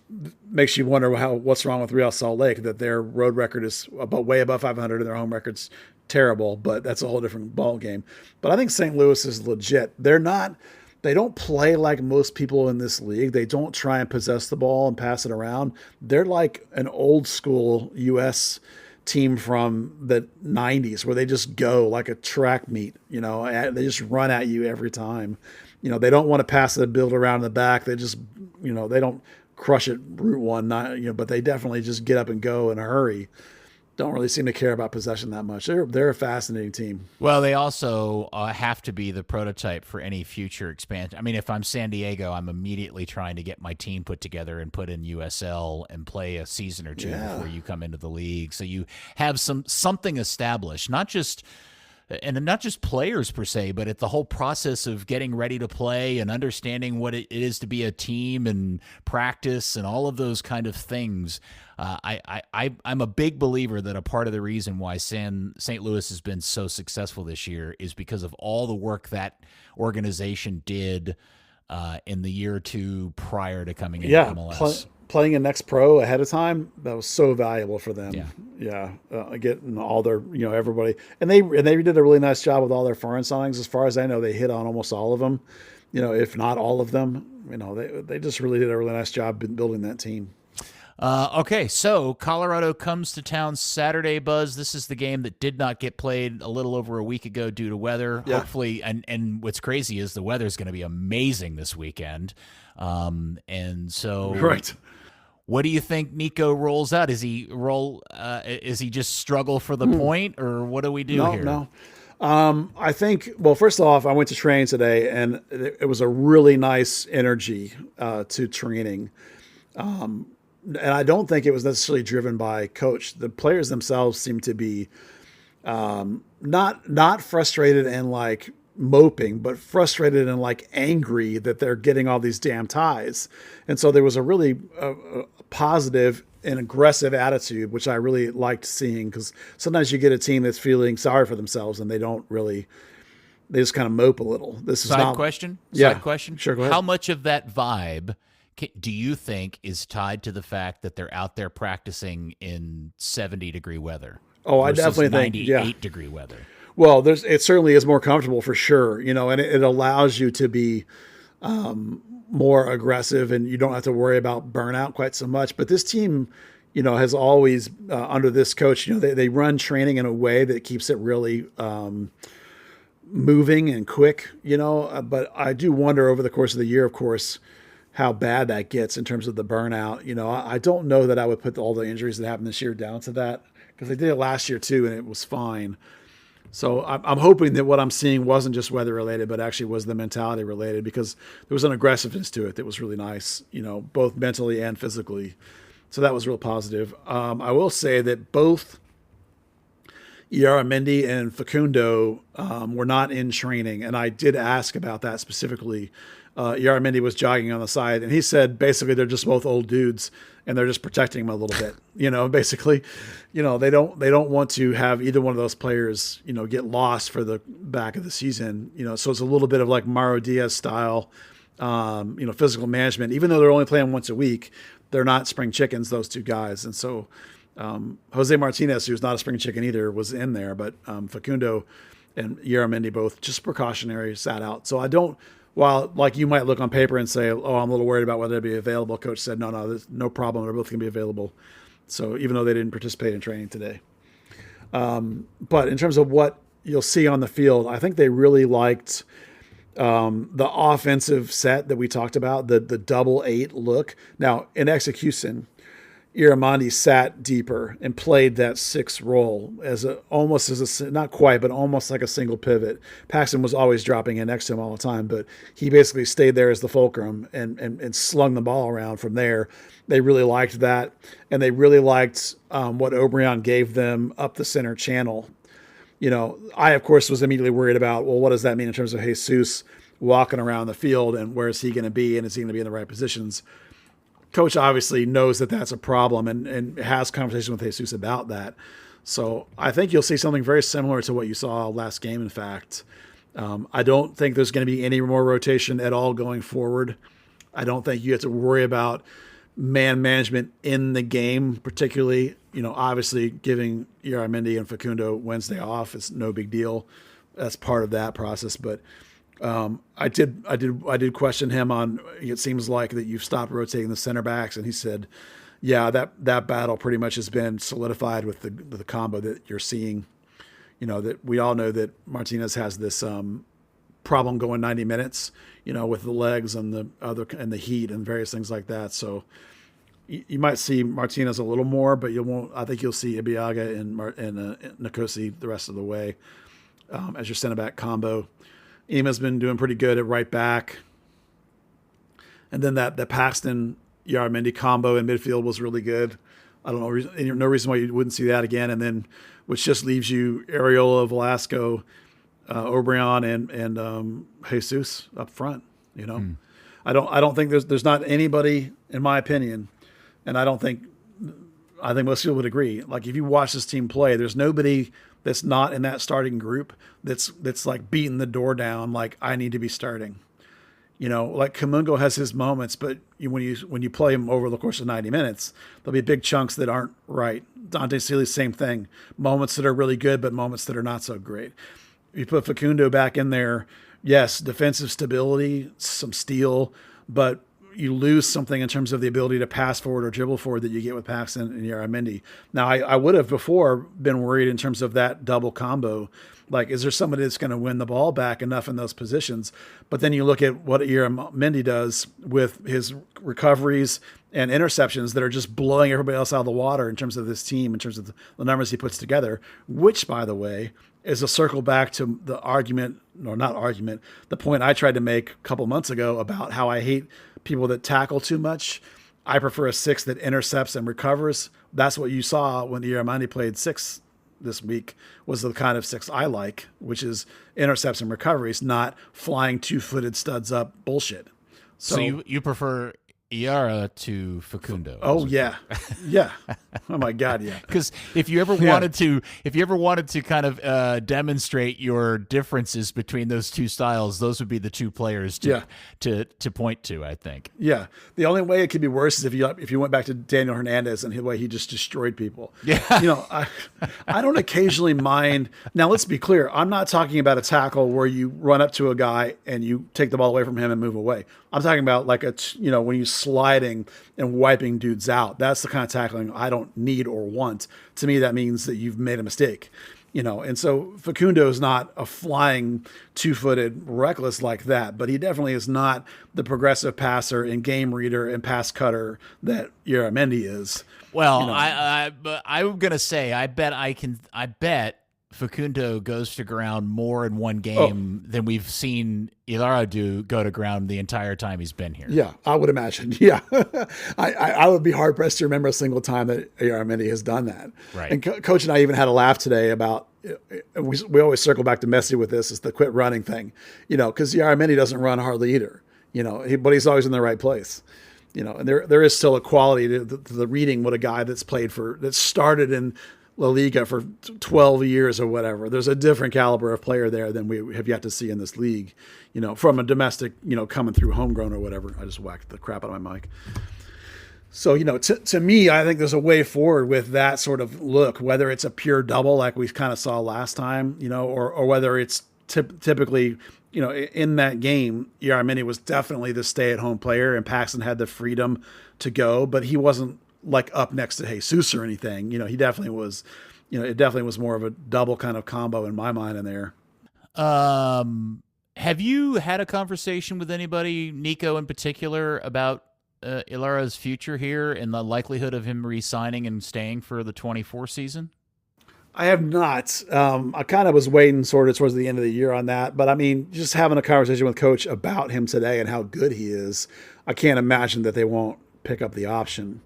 makes you wonder what's wrong with Real Salt Lake, that their road record is way above 500 and their home record's terrible, but that's a whole different ball game. But I think St. Louis is legit. They don't play like most people in this league. They don't try and possess the ball and pass it around. They're like an old school U.S. team from the 90s where they just go like a track meet, they just run at you every time. They don't want to pass it and build around in the back. They just, they don't crush it route one, but they definitely just get up and go in a hurry. Don't really seem to care about possession that much. They're a fascinating team. Well, they also have to be the prototype for any future expansion. I mean, if I'm San Diego, I'm immediately trying to get my team put together and put in USL and play a season or two before you come into the league. So you have something established, not just players per se, but at the whole process of getting ready to play and understanding what it is to be a team and practice and all of those kind of things. I'm a big believer that a part of the reason why St. Louis has been so successful this year is because of all the work that organization did in the year or two prior to coming into MLS. Playing in Next Pro ahead of time, that was so valuable for them. Getting all their, everybody, and they did a really nice job with all their foreign signings. As far as I know, they hit on almost all of them, if not all of them. They just really did a really nice job building that team. Okay, so Colorado comes to town Saturday, Buzz. This is the game that did not get played a little over a week ago due to weather. Yeah. Hopefully, and what's crazy is the weather's going to be amazing this weekend. And so, right. What do you think Nico rolls out? Is he just struggle for the point, or what do we do here? No. I think, well, first off, I went to train today, and it was a really nice energy to training. And I don't think it was necessarily driven by coach. The players themselves seem to be not frustrated and like moping, but frustrated and like angry that they're getting all these damn ties. And so there was a really positive and aggressive attitude, which I really liked seeing, because sometimes you get a team that's feeling sorry for themselves and they just kind of mope a little. This is Side question. Sure, go ahead. How much of that vibe do you think is tied to the fact that they're out there practicing in 70-degree weather? Oh, I definitely think 98-degree weather. Well, it certainly is more comfortable for sure, and it allows you to be more aggressive, and you don't have to worry about burnout quite so much. But this team, has always under this coach, they run training in a way that keeps it really moving and quick, But I do wonder over the course of the year, of course, how bad that gets in terms of the burnout. I don't know that I would put all the injuries that happened this year down to that, because they did it last year too, and it was fine. So I'm hoping that what I'm seeing wasn't just weather related, but actually was the mentality related, because there was an aggressiveness to it that was really nice, both mentally and physically. So that was real positive. I will say that both Yaramendi and Facundo were not in training, and I did ask about that specifically. Yaramendi was jogging on the side, and he said basically they're just both old dudes and they're just protecting him a little bit. Basically, they don't want to have either one of those players, get lost for the back of the season. So it's a little bit of like Mauro Diaz style, physical management. Even though they're only playing once a week, they're not spring chickens, those two guys. And so Jose Martinez, who's not a spring chicken either, was in there, but Facundo and Yaramendi both just precautionary sat out. So while like you might look on paper and say, oh, I'm a little worried about whether they'd be available, coach said, no, there's no problem. They're both going to be available. So even though they didn't participate in training today. But in terms of what you'll see on the field, I think they really liked the offensive set that we talked about, the double 8 look. Now, in execution, Iramondi sat deeper and played that 6 role not quite, but almost like a single pivot. Paxton was always dropping in next to him all the time, but he basically stayed there as the fulcrum and slung the ball around from there. They really liked that, and they really liked what O'Brien gave them up the center channel. I, of course, was immediately worried about, well, what does that mean in terms of Jesus walking around the field, and where is he going to be, and is he going to be in the right positions? Coach obviously knows that that's a problem and has conversation with Jesus about that. So I think you'll see something very similar to what you saw last game, in fact. I don't think there's going to be any more rotation at all going forward. I don't think you have to worry about man management in the game, particularly, obviously giving Iramondi and Facundo Wednesday off is no big deal. That's part of that process. But I did question him on, it seems like that you've stopped rotating the center backs. And he said, yeah, that battle pretty much has been solidified with the combo that you're seeing. That we all know that Martinez has this problem going 90 minutes, with the legs and the heat and various things like that. So you might see Martinez a little more, but you won't. I think you'll see Ibiaga and Nkosi the rest of the way as your center back combo. Ema's been doing pretty good at right back, and then that Paxton Iramondi combo in midfield was really good. I don't know, no reason why you wouldn't see that again. And then, which just leaves you Areola, Velasco, O'Brien, and Jesus up front. I don't think there's not anybody, in my opinion, and I think most people would agree. Like, if you watch this team play, there's nobody that's not in that starting group that's like beating the door down. Like, I need to be starting. Like Kamungo has his moments, but when you play him over the course of 90 minutes, there'll be big chunks that aren't right. Dante Sealy's same thing. Moments that are really good, but moments that are not so great. You put Facundo back in there, yes, defensive stability, some steel, but you lose something in terms of the ability to pass forward or dribble forward that you get with Paxton and Iramondi. Now, I would have before been worried in terms of that double combo. Like, is there somebody that's going to win the ball back enough in those positions? But then you look at what Iramondi does with his recoveries and interceptions that are just blowing everybody else out of the water in terms of this team, in terms of the numbers he puts together, which, by the way, is a circle back to the point I tried to make a couple months ago about how I hate people that tackle too much. I prefer a 6 that intercepts and recovers. That's what you saw when Iramondi played 6 this week, was the kind of 6 I like, which is intercepts and recoveries, not flying 2-footed studs up bullshit. So you prefer Iara to Facundo? Oh yeah, yeah. Oh my God, yeah. Because if you ever wanted to kind of demonstrate your differences between those two styles, those would be the two players to point to, I think. Yeah. The only way it could be worse is if you went back to Daniel Hernandez and the way he just destroyed people. Yeah. I don't occasionally mind. Now, let's be clear. I'm not talking about a tackle where you run up to a guy and you take the ball away from him and move away. I'm talking about like when you sliding and wiping dudes out. That's the kind of tackling I don't need or want. To me, that means that you've made a mistake. And so Facundo is not a flying 2-footed reckless like that, but he definitely is not the progressive passer and game reader and pass cutter that Iramondi is. Well, I'm gonna say I bet Facundo goes to ground more in one game than we've seen Ilara go to ground the entire time he's been here. Yeah, I would imagine. Yeah. I would be hard-pressed to remember a single time that Iramondi has done that. Right. And Coach and I even had a laugh today about, we always circle back to Messi with this, is the quit running thing, because Iramondi doesn't run hardly either, but he's always in the right place. And there is still a quality to the reading what a guy that started in La Liga for 12 years or whatever. There's a different caliber of player there than we have yet to see in this league, from a domestic, coming through homegrown or whatever. I just whacked the crap out of my mic. So, to me, I think there's a way forward with that sort of look, whether it's a pure double like we kind of saw last time, or whether it's typically, in that game, Iramondi was definitely the stay-at-home player and Paxton had the freedom to go, but he wasn't like up next to Jesus or anything. He definitely was it definitely was more of a double kind of combo in my mind in there. Have you had a conversation with anybody, Nico in particular, about Ilara's future here and the likelihood of him re-signing and staying for the 24 season? I have not. I kind of was waiting sort of towards the end of the year on that. But, I mean, just having a conversation with Coach about him today and how good he is, I can't imagine that they won't pick up the option.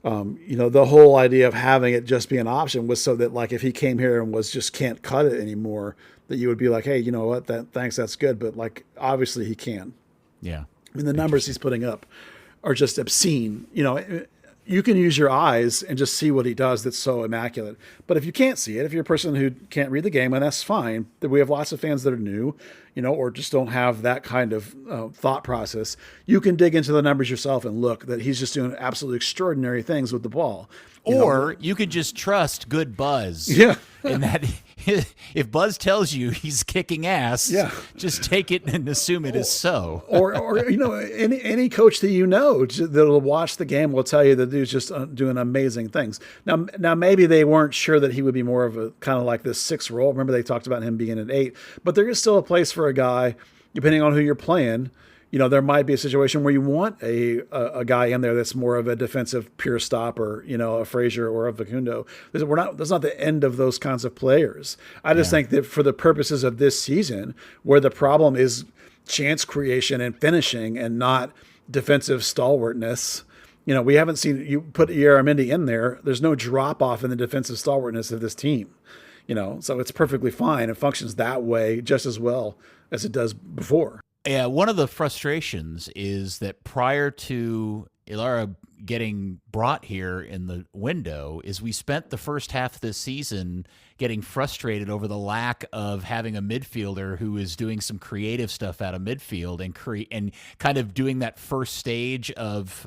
The whole idea of having it just be an option was so that, like, if he came here and was just can't cut it anymore, that you would be like, hey, you know what, thanks, that's good. But, like, obviously he can. Yeah. I mean, the numbers he's putting up are just obscene. You can use your eyes and just see what he does that's so immaculate. But if you can't see it, if you're a person who can't read the game, and that's fine, that we have lots of fans that are new, or just don't have that kind of thought process, you can dig into the numbers yourself and look that he's just doing absolutely extraordinary things with the ball. You could just trust good Buzz. Yeah. And that if Buzz tells you he's kicking ass, just take it and assume it is so. or any coach that that'll watch the game will tell you that dude's just doing amazing things. Now maybe they weren't sure that he would be more of a kind of like this 6 role. Remember they talked about him being an 8, but there is still a place for a guy, depending on who you're playing. There might be a situation where you want a guy in there that's more of a defensive pure stopper, a Frazier or a Facundo. That's not the end of those kinds of players. I just think that for the purposes of this season, where the problem is chance creation and finishing and not defensive stalwartness, we haven't seen you put Aramendi in there. There's no drop off in the defensive stalwartness of this team, so it's perfectly fine. It functions that way just as well as it does before. Yeah, one of the frustrations is that prior to Ilara getting brought here in the window is we spent the first half of this season getting frustrated over the lack of having a midfielder who is doing some creative stuff out of midfield and kind of doing that first stage of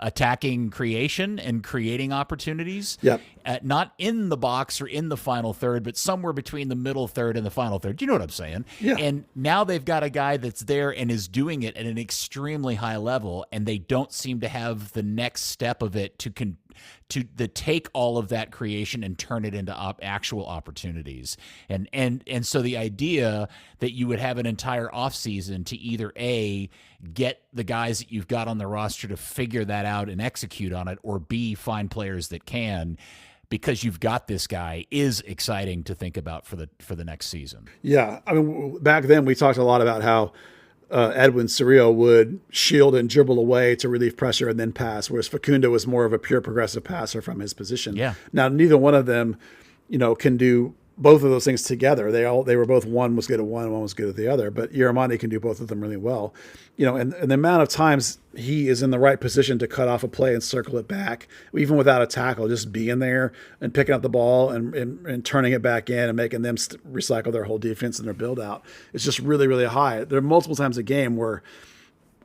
attacking creation and creating opportunities. Yep. Not in the box or in the final third, but somewhere between the middle third and the final third. You know what I'm saying? Yeah. And now they've got a guy that's there and is doing it at an extremely high level, and they don't seem to have the next step of it to take all of that creation and turn it into actual opportunities. And so the idea that you would have an entire offseason to either A, get the guys that you've got on the roster to figure that out and execute on it, or B, find players that can, because you've got this guy, is exciting to think about for the next season. Yeah. I mean, back then we talked a lot about how Edwin Cerrillo would shield and dribble away to relieve pressure and then pass, whereas Facundo was more of a pure progressive passer from his position. Yeah. Now, neither one of them, can do both of those things together. They were both, one was good at one was good at the other, but Aramendi can do both of them really well. And the amount of times he is in the right position to cut off a play and circle it back, even without a tackle, just being there and picking up the ball and turning it back in and making them recycle their whole defense and their build out. It's just really, really high. There are multiple times a game where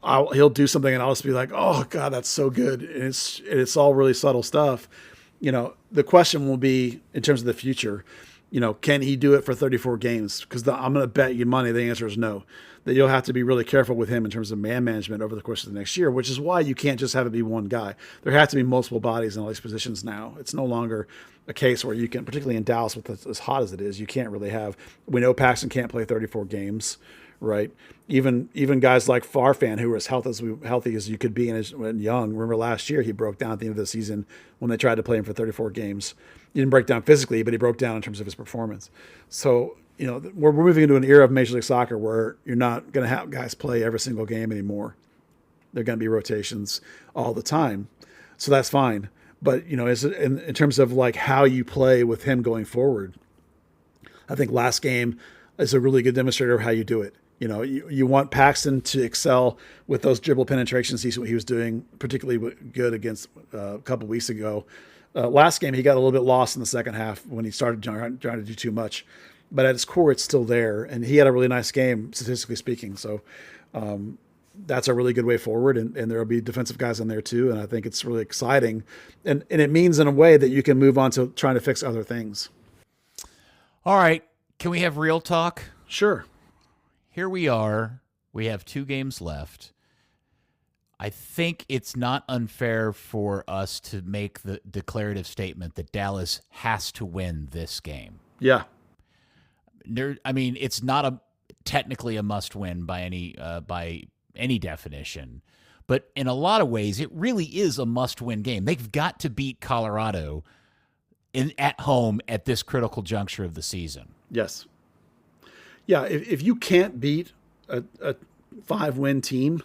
he'll do something and I'll just be like, oh God, that's so good. And it's all really subtle stuff. The question will be, in terms of the future, can he do it for 34 games? Because I'm going to bet you money the answer is no. That you'll have to be really careful with him in terms of man management over the course of the next year, which is why you can't just have it be one guy. There have to be multiple bodies in all these positions now. It's no longer a case where you can, particularly in Dallas with as hot as it is, you can't really have – we know Paxton can't play 34 games, right? Even guys like Farfan, who were as healthy as you could be and young. Remember last year he broke down at the end of the season when they tried to play him for 34 games. He didn't break down physically, but he broke down in terms of his performance. So, we're moving into an era of Major League Soccer where you're not going to have guys play every single game anymore. They're going to be rotations all the time. So that's fine. But, in terms of like how you play with him going forward, I think last game is a really good demonstrator of how you do it. You want Paxton to excel with those dribble penetrations. He's what he was doing particularly good against a couple weeks ago. Last game, he got a little bit lost in the second half when he started trying to do too much. But at its core, it's still there. And he had a really nice game, statistically speaking. So that's a really good way forward. And there will be defensive guys in there too. And I think it's really exciting. And it means in a way that you can move on to trying to fix other things. All right. Can we have real talk? Sure. Here we are. We have 2 games left. I think it's not unfair for us to make the declarative statement that Dallas has to win this game. Yeah. It's not technically a must-win by any definition, but in a lot of ways, it really is a must-win game. They've got to beat Colorado at home at this critical juncture of the season. Yes. Yeah, if you can't beat a 5-win team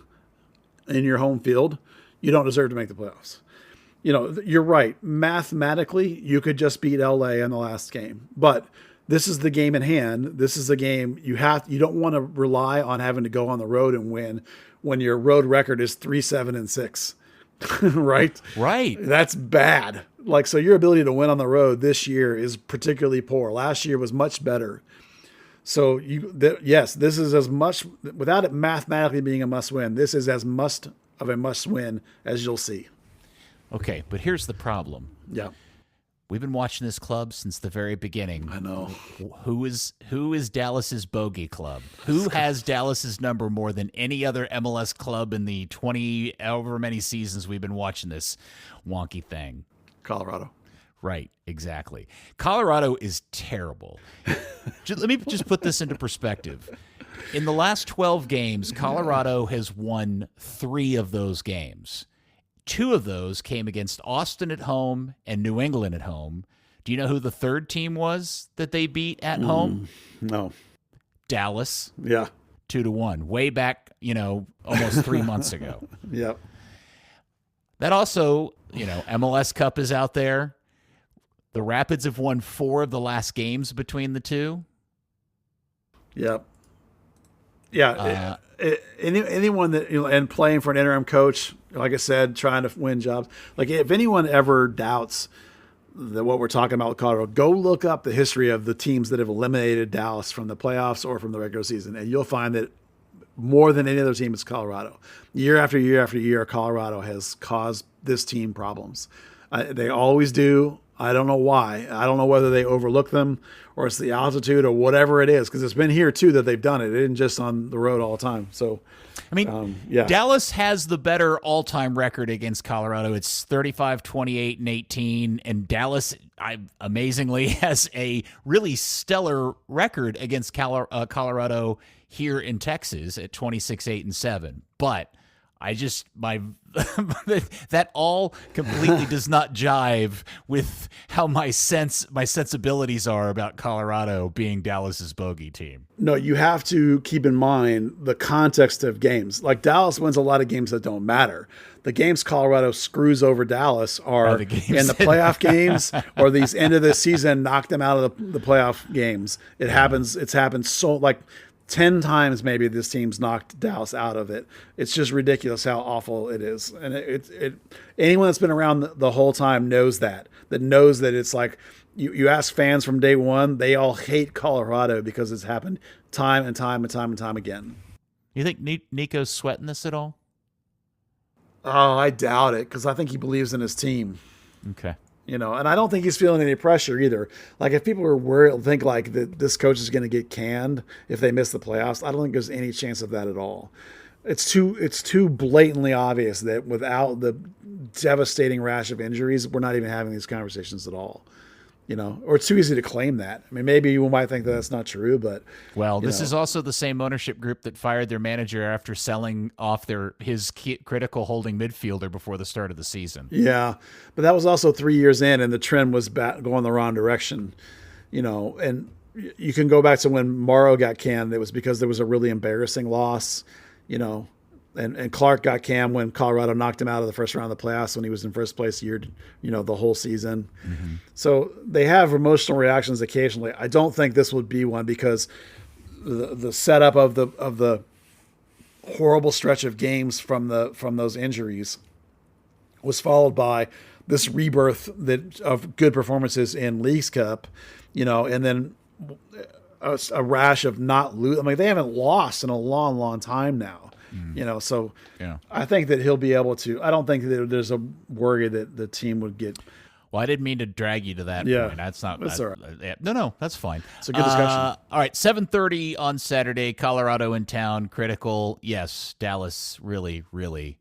in your home field, you don't deserve to make the playoffs. You're right. Mathematically, you could just beat LA in the last game, but this is the game in hand. This is the game you don't want to rely on having to go on the road and win when your road record is 3-7-6. Right? Right. That's bad. So your ability to win on the road this year is particularly poor. Last year was much better. So yes, this is as much, without it mathematically being a must win, this is as much of a must win as you'll see. Okay, but here's the problem. Yeah. We've been watching this club since the very beginning. I know. Who is Dallas's bogey club? Who has Dallas's number more than any other MLS club in the 20 however many seasons we've been watching this wonky thing? Colorado. Right, exactly. Colorado is terrible. Let me just put this into perspective. In the last 12 games, Colorado has won 3 of those games. 2 of those came against Austin at home and New England at home. Do you know who the third team was that they beat at home? No. Dallas. Yeah. 2-1. Way back, almost 3 months ago. Yep. That also, MLS Cup is out there. The Rapids have won 4 of the last games between the two. Yep. Yeah. Anyone that, and playing for an interim coach, like I said, trying to win jobs. If anyone ever doubts what we're talking about with Colorado, go look up the history of the teams that have eliminated Dallas from the playoffs or from the regular season, and you'll find that more than any other team, it's Colorado. Year after year after year, Colorado has caused this team problems. They always do. I don't know why. I don't know whether they overlook them or it's the altitude or whatever it is, because it's been here too that they've done it. It isn't just on the road all the time. So, yeah. Dallas has the better all-time record against Colorado. It's 35, 28, and 18, and Dallas, amazingly, has a really stellar record against Colorado here in Texas at 26, 8, and 7. But that all completely does not jive with how my sensibilities are about Colorado being Dallas's bogey team. No, you have to keep in mind the context of games. Dallas wins a lot of games that don't matter. The games Colorado screws over Dallas are in the playoff games or these end of the season knock them out of the playoff games. It happens. It's happened 10 times maybe this team's knocked Dallas out of it. It's just ridiculous how awful it is. And anyone that's been around the whole time knows that it's you ask fans from day one, they all hate Colorado because it's happened time and time and time and time again. You think Nico's sweating this at all? Oh, I doubt it, because I think he believes in his team. Okay. And I don't think he's feeling any pressure either. If people are worried, think that this coach is going to get canned if they miss the playoffs, I don't think there's any chance of that at all. It's too blatantly obvious that without the devastating rash of injuries, we're not even having these conversations at all. Or it's too easy to claim that. Maybe you might think that that's not true, but this is also the same ownership group that fired their manager after selling off his critical holding midfielder before the start of the season. Yeah, but that was also 3 years in, and the trend was going the wrong direction. And you can go back to when Morrow got canned. It was because there was a really embarrassing loss. And Clark got canned when Colorado knocked him out of the first round of the playoffs when he was in first place the whole season. Mm-hmm. So they have emotional reactions occasionally. I don't think this would be one, because the setup of the horrible stretch of games from those injuries was followed by this rebirth of good performances in Leagues Cup, and then a rash of not losing. They haven't lost in a long, long time now. So yeah. I think that he'll be able to. I don't think that there's a worry that the team would get. Well, I didn't mean to drag you to that point. That's not. That's all right. No, that's fine. It's a good discussion. All right, 7:30 on Saturday. Colorado in town. Critical. Yes, Dallas really, really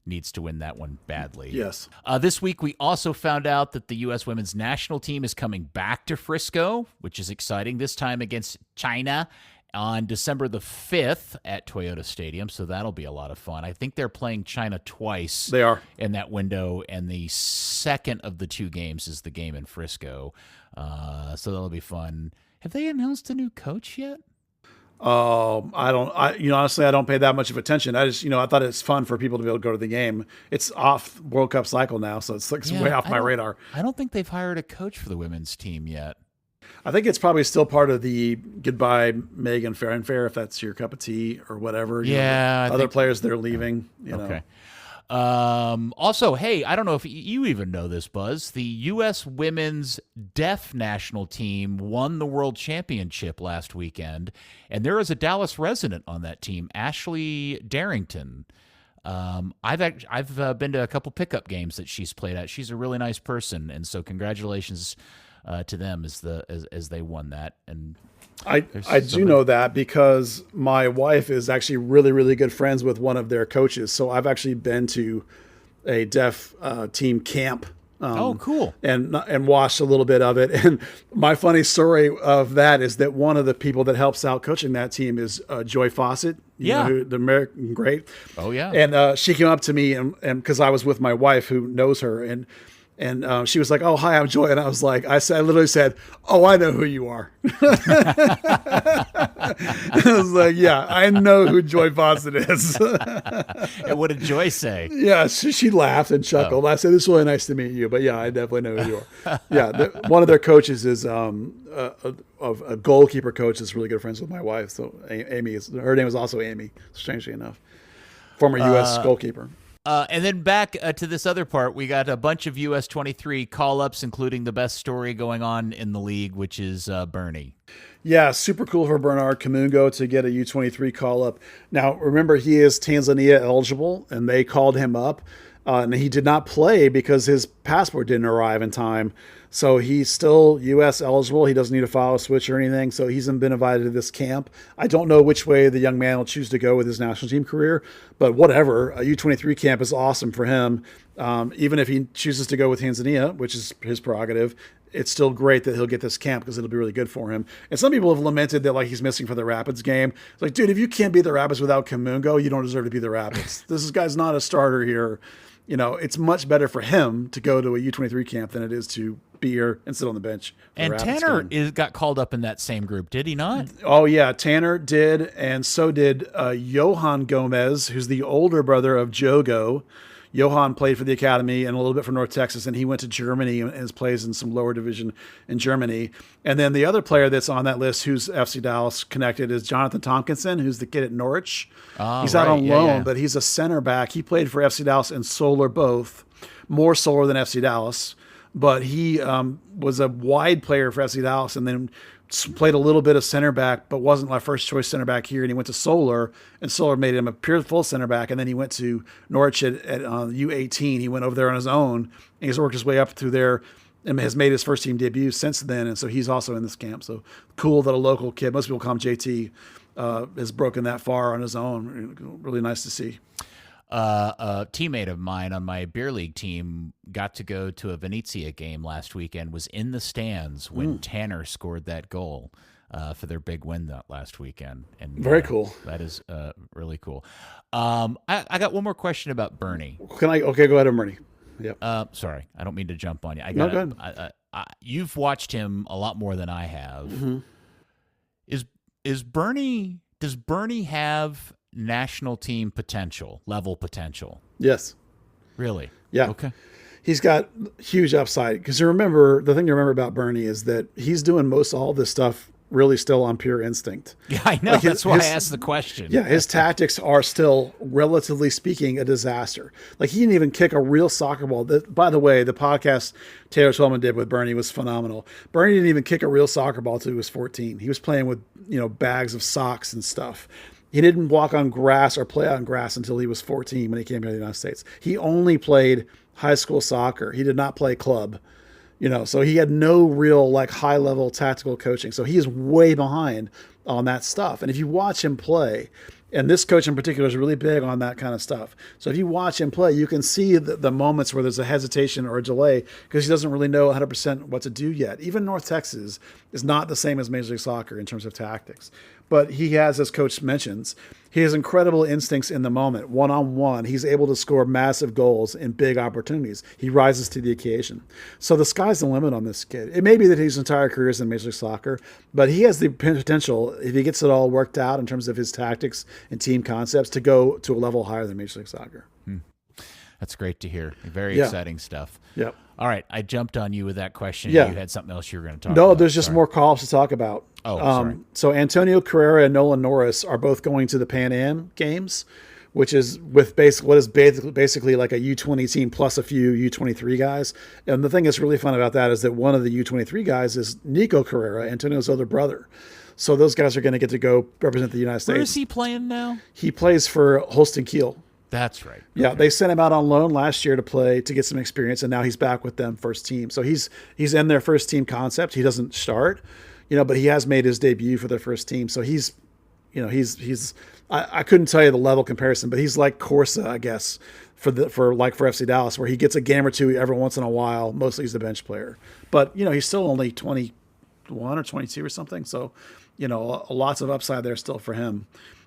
needs to win that one badly. Yes. This week, we also found out that the U.S. women's national team is coming back to Frisco, which is exciting, this time against China on December the 5th at Toyota Stadium, so that'll be a lot of fun. I think they're playing China twice. They are. In that window, and the second of the two games is the game in Frisco, so that'll be fun. Have they announced a new coach yet? Honestly, I don't pay that much of attention. I just, I thought it's fun for people to be able to go to the game. It's off World Cup cycle now, so it's way off my radar. I don't think they've hired a coach for the women's team yet. I think it's probably still part of the goodbye Megan Fair and Fair, if that's your cup of tea or whatever. Other players that are leaving. Okay. Also, hey, I don't know if you even know this, Buzz. The U.S. women's deaf national team won the world championship last weekend, and there is a Dallas resident on that team, Ashley Darrington. I've been to a couple pickup games that she's played at. She's a really nice person, and so congratulations to them as they won that. And I do know that because my wife is actually really, really good friends with one of their coaches. So I've actually been to a deaf team camp. Cool. And watched a little bit of it. And my funny story of that is that one of the people that helps out coaching that team is Joy Fawcett, the American great. Oh, yeah. And she came up to me and because I was with my wife who knows her, and she was like, "Oh, hi, I'm Joy." And I was like, I literally said, "Oh, I know who you are." I was like, "Yeah, I know who Joy Fawcett is." And what did Joy say? Yeah, she laughed and chuckled. I said, "It's really nice to meet you." But yeah, I definitely know who you are. Yeah, one of their coaches is a goalkeeper coach that's really good friends with my wife. So Amy, her name is also Amy, strangely enough. Former U.S. goalkeeper. And then back to this other part, we got a bunch of US-23 call-ups, including the best story going on in the league, which is Bernie. Yeah, super cool for Bernard Kamungo to get a U23 call-up. Now, remember, he is Tanzania eligible, and they called him up, and he did not play because his passport didn't arrive in time. So he's still U.S. eligible. He doesn't need to file a switch or anything. So he's been invited to this camp. I don't know which way the young man will choose to go with his national team career, but whatever. A U23 camp is awesome for him. Even if he chooses to go with Tanzania, which is his prerogative, it's still great that he'll get this camp because it'll be really good for him. And some people have lamented that he's missing for the Rapids game. It's like, dude, if you can't beat the Rapids without Kamungo, you don't deserve to be the Rapids. This guy's not a starter here. It's much better for him to go to a U23 camp than it is to be here and sit on the bench. And Tanner got called up in that same group, did he not? Oh, yeah. Tanner did, and so did Johan Gomez, who's the older brother of Jogo. Johan played for the academy and a little bit for North Texas, and he went to Germany and plays in some lower division in Germany. And then the other player that's on that list who's FC Dallas connected is Jonathan Tompkinson, who's the kid at Norwich. He's out on loan, but he's a center back. He played for FC Dallas and Solar both, more Solar than FC Dallas. But he was a wide player for FC Dallas and then played a little bit of center back, but wasn't my first choice center back here. And he went to Solar, and Solar made him a pure full center back. And then he went to Norwich at U18. He went over there on his own, and he's worked his way up through there and has made his first team debut since then. And so he's also in this camp. So cool that a local kid, most people call him JT, has broken that far on his own. Really nice to see. A teammate of mine on my beer league team got to go to a Venezia game last weekend, was in the stands when Tanner scored that goal for their big win that last weekend. And very cool. That is really cool. I got one more question about Bernie. Okay, go ahead, Bernie. Yep. Sorry, I don't mean to jump on you. No, go ahead. You've watched him a lot more than I have. Mm-hmm. Does Bernie have national team level potential? Yes. Really? Yeah. Okay. He's got huge upside because the thing to remember about Bernie is that he's doing all this stuff really still on pure instinct. Yeah, I know. That's why I asked the question. Yeah, his tactics are still, relatively speaking, a disaster. He didn't even kick a real soccer ball. By the way, the podcast Taylor Twellman did with Bernie was phenomenal. Bernie didn't even kick a real soccer ball until he was 14. He was playing with bags of socks and stuff. He didn't walk on grass or play on grass until he was 14 when he came to the United States. He only played high school soccer. He did not play club, so he had no real high level tactical coaching. So he is way behind on that stuff. And if you watch him play And this coach in particular is really big on that kind of stuff. So if you watch him play, you can see the moments where there's a hesitation or a delay because he doesn't really know 100% what to do yet. Even North Texas is not the same as Major League Soccer in terms of tactics. But he has, as Coach mentions, he has incredible instincts in the moment. One-on-one, he's able to score massive goals in big opportunities. He rises to the occasion. So the sky's the limit on this kid. It may be that his entire career is in Major League Soccer, but he has the potential, if he gets it all worked out in terms of his tactics and team concepts, to go to a level higher than Major League Soccer. That's great to hear. Very exciting stuff. Yep. All right, I jumped on you with that question. Yeah. You had something else you were going to talk about. No, there's just more call-ups to talk about. Oh, sorry. So Antonio Carrera and Nolan Norris are both going to the Pan Am Games, which is with what is basically like a U20 team plus a few U23 guys. And the thing that's really fun about that is that one of the U23 guys is Nico Carrera, Antonio's older brother. So those guys are going to get to go represent the United States. Where is he playing now? He plays for Holston Kiel. That's right. Yeah, Okay. they sent him out on loan last year to get some experience, and now he's back with them first team. So he's in their first team concept. He doesn't start, but he has made his debut for their first team. So he's I couldn't tell you the level comparison, but he's like Corsa, I guess, for FC Dallas, where he gets a game or two every once in a while. Mostly he's the bench player, but he's still only 21 or 22 or something. So lots of upside there still for him.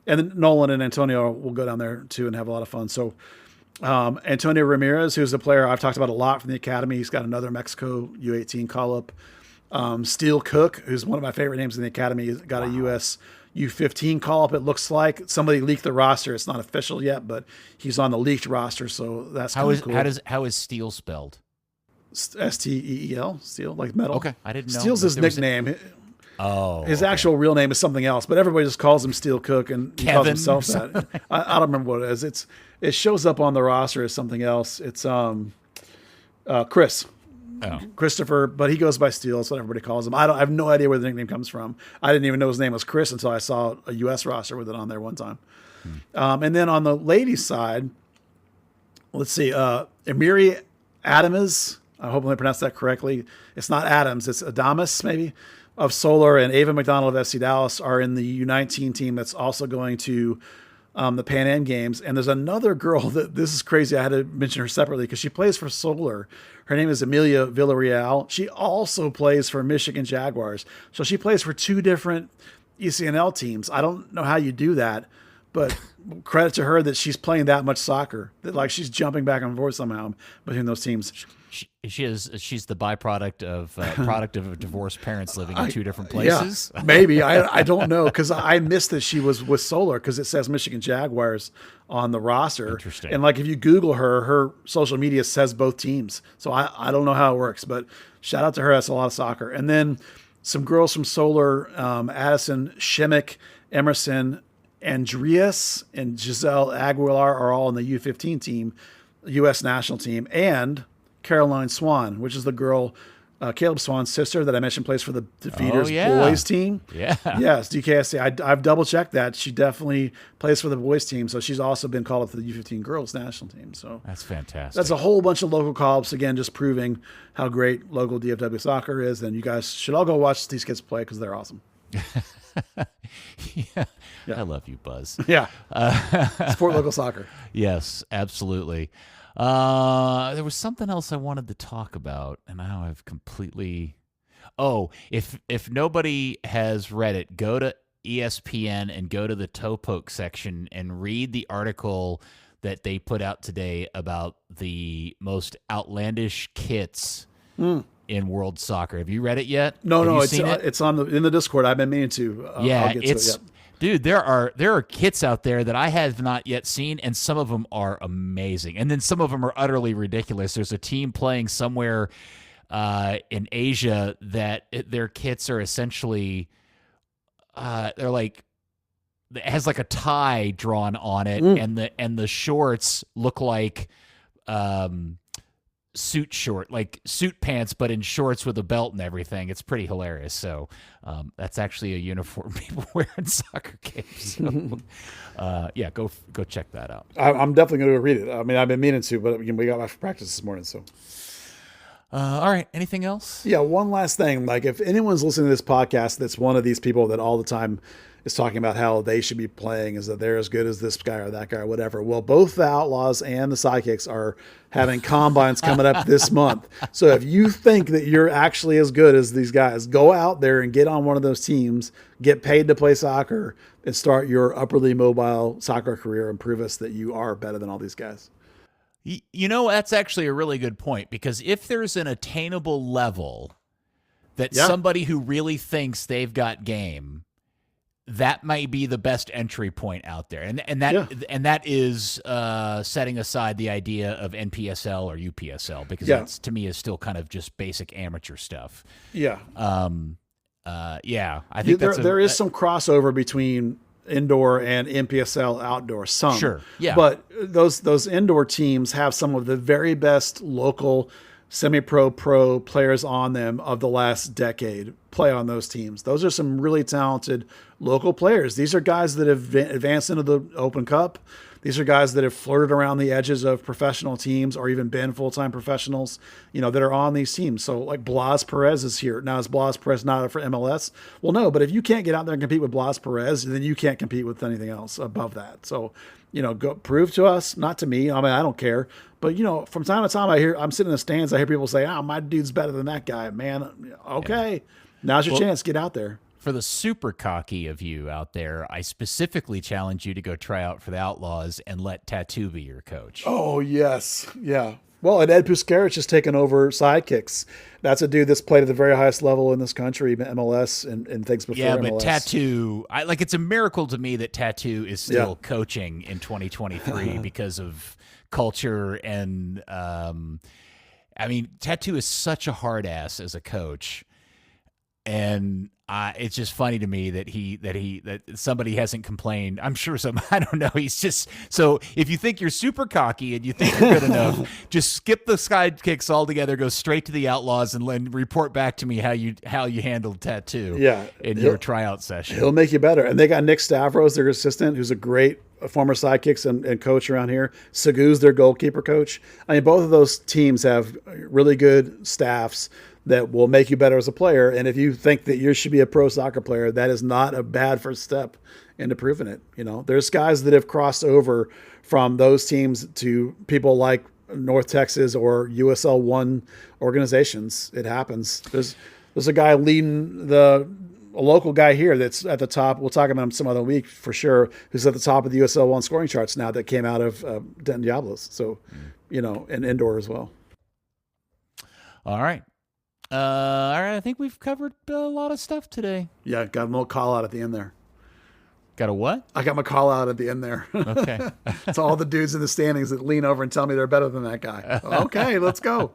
And then Nolan and Antonio will go down there too and have a lot of fun. So Antonio Ramirez, who's a player I've talked about a lot from the academy, he's got another Mexico U18 call-up. Steele Cook, who's one of my favorite names in the academy, has got a US U15 call-up. It looks like somebody leaked the roster. It's not official yet, but he's on the leaked roster, so that's kind of cool. How is Steele spelled? Steel, Steele, like metal. Okay, I didn't know. Steele's his nickname. His okay. actual real name is something else, but everybody just calls him Steele Cook, and he calls Kevin himself that. I don't remember what it is. It shows up on the roster as something else. It's Chris. Oh. Christopher, but he goes by Steele. That's what everybody calls him. I have no idea where the nickname comes from. I didn't even know his name was Chris until I saw a U.S. roster with it on there one time. And then on the ladies' side, let's see, Emiri Adamas. I hope I pronounced that correctly. It's not Adams. It's Adamas, maybe, of Solar, and Ava McDonald of FC Dallas are in the U19 team that's also going to the Pan Am Games. And there's another girl this is crazy. I had to mention her separately because she plays for Solar. Her name is Amelia Villarreal. She also plays for Michigan Jaguars. So she plays for two different ECNL teams. I don't know how you do that, but credit to her that she's playing that much soccer, that she's jumping back and forth somehow between those teams. She's the byproduct of divorced parents living in two different places. Yeah, maybe. I don't know, because I missed that she was with Solar because it says Michigan Jaguars on the roster. Interesting. And if you Google her social media says both teams. So I don't know how it works, but shout out to her. That's a lot of soccer. And then some girls from Solar, Addison Shimmick, Emerson Andreas, and Giselle Aguilar are all in the U15 team, U.S. national team, and Caroline Swan, which is the girl, Caleb Swan's sister that I mentioned plays for the Defeaters boys team. Yeah. Yes, DKSC. I've double checked that. She definitely plays for the boys team. So she's also been called up to the U15 girls national team. So that's fantastic. That's a whole bunch of local call-ups, again, just proving how great local DFW soccer is. And you guys should all go watch these kids play because they're awesome. Yeah. I love you, Buzz. Yeah. Support local soccer. Yes, absolutely. There was something else I wanted to talk about, and now I've completely. Oh, if nobody has read it, go to ESPN and go to the toe poke section and read the article that they put out today about the most outlandish kits in world soccer. Have you read it yet? No, it's on in the Discord. I've been meaning to. Yeah, I'll get to it. Yeah. Dude, there are kits out there that I have not yet seen, and some of them are amazing. And then some of them are utterly ridiculous. There's a team playing somewhere in Asia that their kits are essentially they're like it has like a tie drawn on it, and the shorts look like suit pants, but in shorts with a belt and everything. It's pretty hilarious. So that's actually a uniform people wear in soccer games. So, yeah, go check that out. I'm definitely going to go read it. I mean, I've been meaning to, but we got my practice this morning. So, All right. Anything else? Yeah, one last thing. Like, if anyone's listening to this podcast that's one of these people that all the time is talking about how they should be playing, is that they're as good as this guy or that guy or whatever. Well, both the Outlaws and the Sidekicks are having combines coming up this month. So if you think that you're actually as good as these guys, go out there and get on one of those teams, get paid to play soccer, and start your upperly mobile soccer career and prove us that you are better than all these guys. You know, that's actually a really good point, because if there's an attainable level that somebody who really thinks they've got game, that might be the best entry point out there. And that is setting aside the idea of NPSL or UPSL, because that's, to me, is still kind of just basic amateur stuff. Yeah. I think there is some crossover between indoor and NPSL outdoor, some. Sure, yeah. But those indoor teams have some of the very best local semi-pro, pro players on them of the last decade play on those teams. Those are some really talented local players. These are guys that have advanced into the Open Cup. These are guys that have flirted around the edges of professional teams or even been full-time professionals, that are on these teams. So like Blas Perez is here. Now, is Blas Perez not for MLS? Well, no, but if you can't get out there and compete with Blas Perez, then you can't compete with anything else above that. So, go prove to us, not to me. I mean, I don't care. But, from time to time, I'm sitting in the stands, I hear people say, my dude's better than that guy. Man, okay. Yeah. Now's your chance. Get out there. For the super cocky of you out there, I specifically challenge you to go try out for the Outlaws and let Tattoo be your coach. Oh, yes. Yeah. Well, and Ed Puskarich has taken over Sidekicks. That's a dude that's played at the very highest level in this country, MLS and things before MLS. Yeah, but Tattoo, it's a miracle to me that Tattoo is still coaching in 2023 because of culture and, Tattoo is such a hard ass as a coach. And it's just funny to me that somebody hasn't complained. I'm sure I don't know. He's just, so if you think you're super cocky and you think you're good enough, just skip the Sidekicks altogether, go straight to the Outlaws, and then report back to me how you handled Tattoo in your tryout session. He'll make you better. And they got Nick Stavros, their assistant, who's a great former Sidekicks and coach around here. Segu's their goalkeeper coach. I mean, both of those teams have really good staffs that will make you better as a player. And if you think that you should be a pro soccer player, that is not a bad first step into proving it. There's guys that have crossed over from those teams to people like North Texas or USL1 organizations. It happens. There's a guy leading a local guy here that's at the top. We'll talk about him some other week for sure, who's at the top of the USL1 scoring charts now, that came out of Denton Diablos. So, and indoor as well. All right. I think we've covered a lot of stuff today. Yeah, got a little call out at the end there. Got a what? I got my call out at the end there. Okay. It's all the dudes in the standings that lean over and tell me they're better than that guy. Okay, let's go.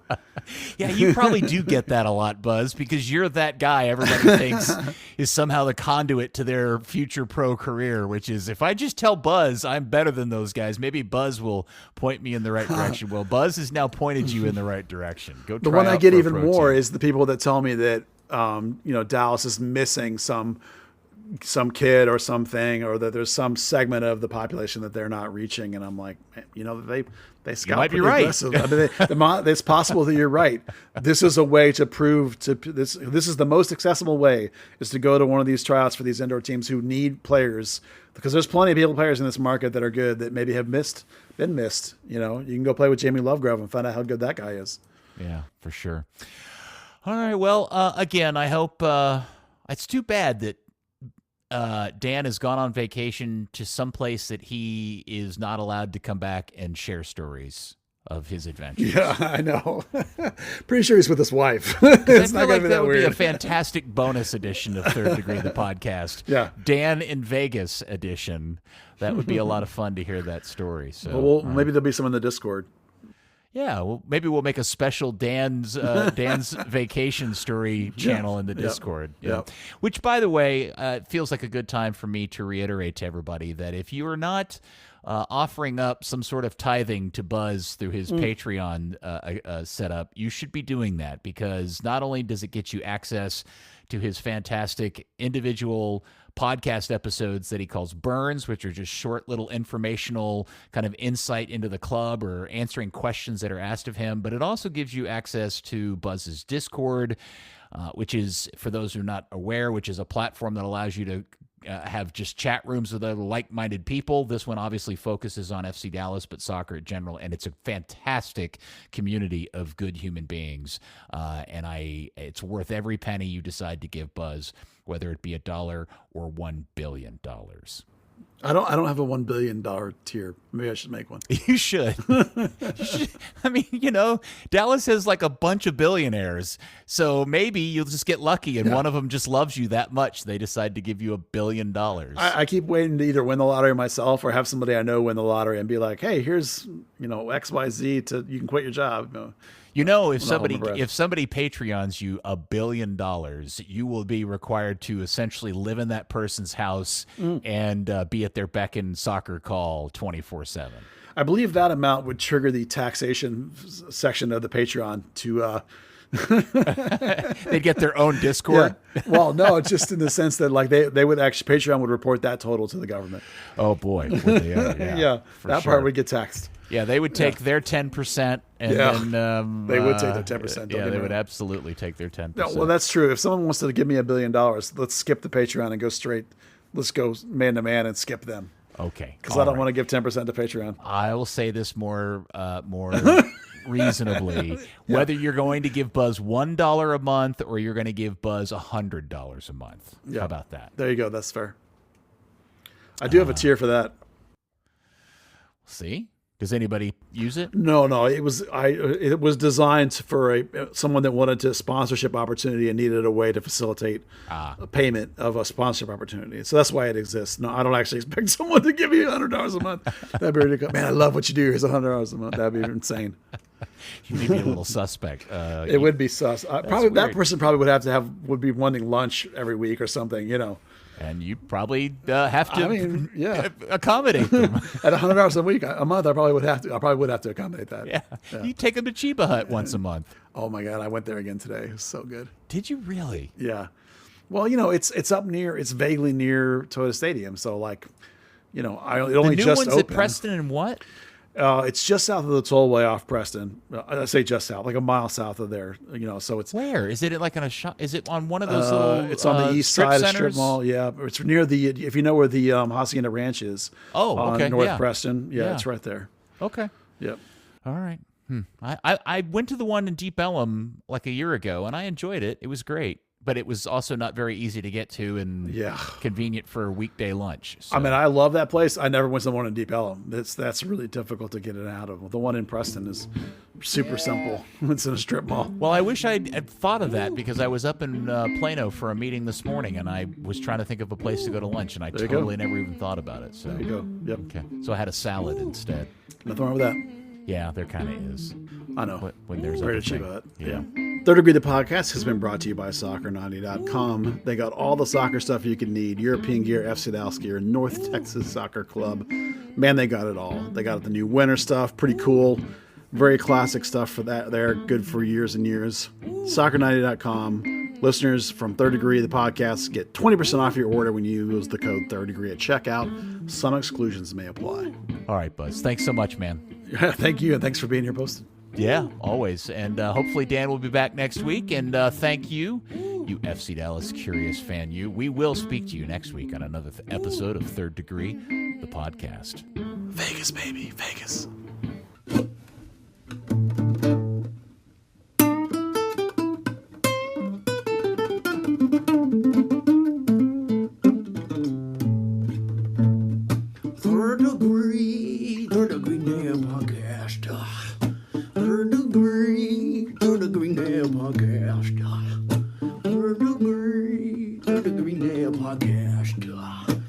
Yeah, you probably do get that a lot, Buzz, because you're that guy everybody thinks is somehow the conduit to their future pro career, which is, if I just tell Buzz I'm better than those guys, maybe Buzz will point me in the right direction. Well, Buzz has now pointed you in the right direction. Go try. The one I get even more is the people that tell me that Dallas is missing some kid or something, or that there's some segment of the population that they're not reaching. And I'm like, they scout. You might be right. Aggressive. I mean, it's possible that you're right. This is a way to prove this is the most accessible way, is to go to one of these tryouts for these indoor teams who need players, because there's plenty of players in this market that are good that maybe have been missed. You can go play with Jamie Lovegrove and find out how good that guy is. Yeah, for sure. All right. Well, again, I hope it's too bad that Dan has gone on vacation to some place that he is not allowed to come back and share stories of his adventures. Yeah, I know. Pretty sure he's with his wife. It's not going to be that weird. Be a fantastic bonus edition of Third Degree, the podcast. Yeah, Dan in Vegas edition. That would be a lot of fun to hear that story. So well, maybe there'll be some in the Discord. Yeah, well, maybe we'll make a special Dan's vacation story channel in the Discord. Yeah. Which, by the way, feels like a good time for me to reiterate to everybody that if you are not offering up some sort of tithing to Buzz through his Patreon setup, you should be doing that, because not only does it get you access to his fantastic individual podcast episodes that he calls Burns, which are just short little informational kind of insight into the club or answering questions that are asked of him. But it also gives you access to Buzz's Discord, which is, for those who are not aware, which is a platform that allows you to have just chat rooms with other like-minded people. This one obviously focuses on FC Dallas, but soccer in general, and it's a fantastic community of good human beings. And it's worth every penny you decide to give Buzz, whether it be $1 or $1 billion. I don't have a $1 billion tier. Maybe I should make one. You should. I mean, Dallas has like a bunch of billionaires, so maybe you'll just get lucky and one of them just loves you that much they decide to give you $1 billion. I keep waiting to either win the lottery myself or have somebody I know win the lottery and be like, hey, here's XYZ you can quit your job. If somebody Patreons you $1 billion, you will be required to essentially live in that person's house and be at their beck and soccer call 24/7. I believe that amount would trigger the taxation section of the Patreon to. They'd get their own Discord. Yeah. Well, no, it's just in the sense that like they would actually Patreon would report that total to the government. Oh boy, would they ever? Yeah, that part would get taxed. Yeah, they would take their 10%, and then they would take their 10%. Yeah, they would absolutely take their 10%. No, well, that's true. If someone wants to give me $1 billion, let's skip the Patreon and go straight. Let's go man to man and skip them. Okay, because I don't want to give 10% to Patreon. I will say this more reasonably. Whether you're going to give Buzz $1 a month or you're going to give Buzz $100 a month. Yeah. How about that? There you go. That's fair. I do have a tier for that. See? Does anybody use it? No. It was designed for someone that wanted a sponsorship opportunity and needed a way to facilitate a payment of a sponsorship opportunity. So that's why it exists. No, I don't actually expect someone to give you $100 a month. That'd be ridiculous. Man, I love what you do. Here's $100 a month. That'd be insane. You may be a little suspect. It would be sus. Probably weird. That person probably would be wanting lunch every week or something. And you probably have to accommodate them. At $100 a month, I probably would have to accommodate that. Yeah. You take them to Chiba Hut once a month. Oh my God, I went there again today. It was so good. Did you really? Yeah. Well, it's vaguely near Toyota Stadium, so like, it only just opened. The new one's at Preston and what? It's just south of the tollway off Preston. I say just south, like a mile south of there. So it's where is it? Like on a shop? Is it on one of those little? It's on the east side of Strip Mall. Yeah, it's near if you know where the Hacienda Ranch is. Oh, okay. North Preston. Yeah, it's right there. Okay. Yep. All right. I went to the one in Deep Ellum like a year ago, and I enjoyed it. It was great. But it was also not very easy to get to and convenient for a weekday lunch. So. I mean, I love that place. I never went to the one in Deep Ellum. That's really difficult to get it out of. The one in Preston is super simple. It's in a strip mall. Well, I wish I'd thought of that because I was up in Plano for a meeting this morning, and I was trying to think of a place to go to lunch, and I totally never even thought about it. So there you go. Yep. Okay. So I had a salad instead. Nothing wrong with that. Yeah, there kind of is. I know. When there's Very cheap about it. Yeah. Third Degree, the podcast, has been brought to you by Soccer90.com. They got all the soccer stuff you can need. European gear, FC Dallas gear, North Texas Soccer Club. Man, they got it all. They got the new winter stuff. Pretty cool. Very classic stuff for that. They're good for years and years. Soccer90.com. Listeners from Third Degree, the podcast, get 20% off your order when you use the code Third Degree at checkout. Some exclusions may apply. All right, Buzz. Thanks so much, man. Thank you, and thanks for being here, Poston. Yeah, always. And hopefully Dan will be back next week. And thank you, you FC Dallas Curious fan. We will speak to you next week on another episode of Third Degree, the podcast. Vegas, baby, Vegas. Third Degree Nail Podcast. Third Degree Nail Podcast. Third Degree Nail Podcast.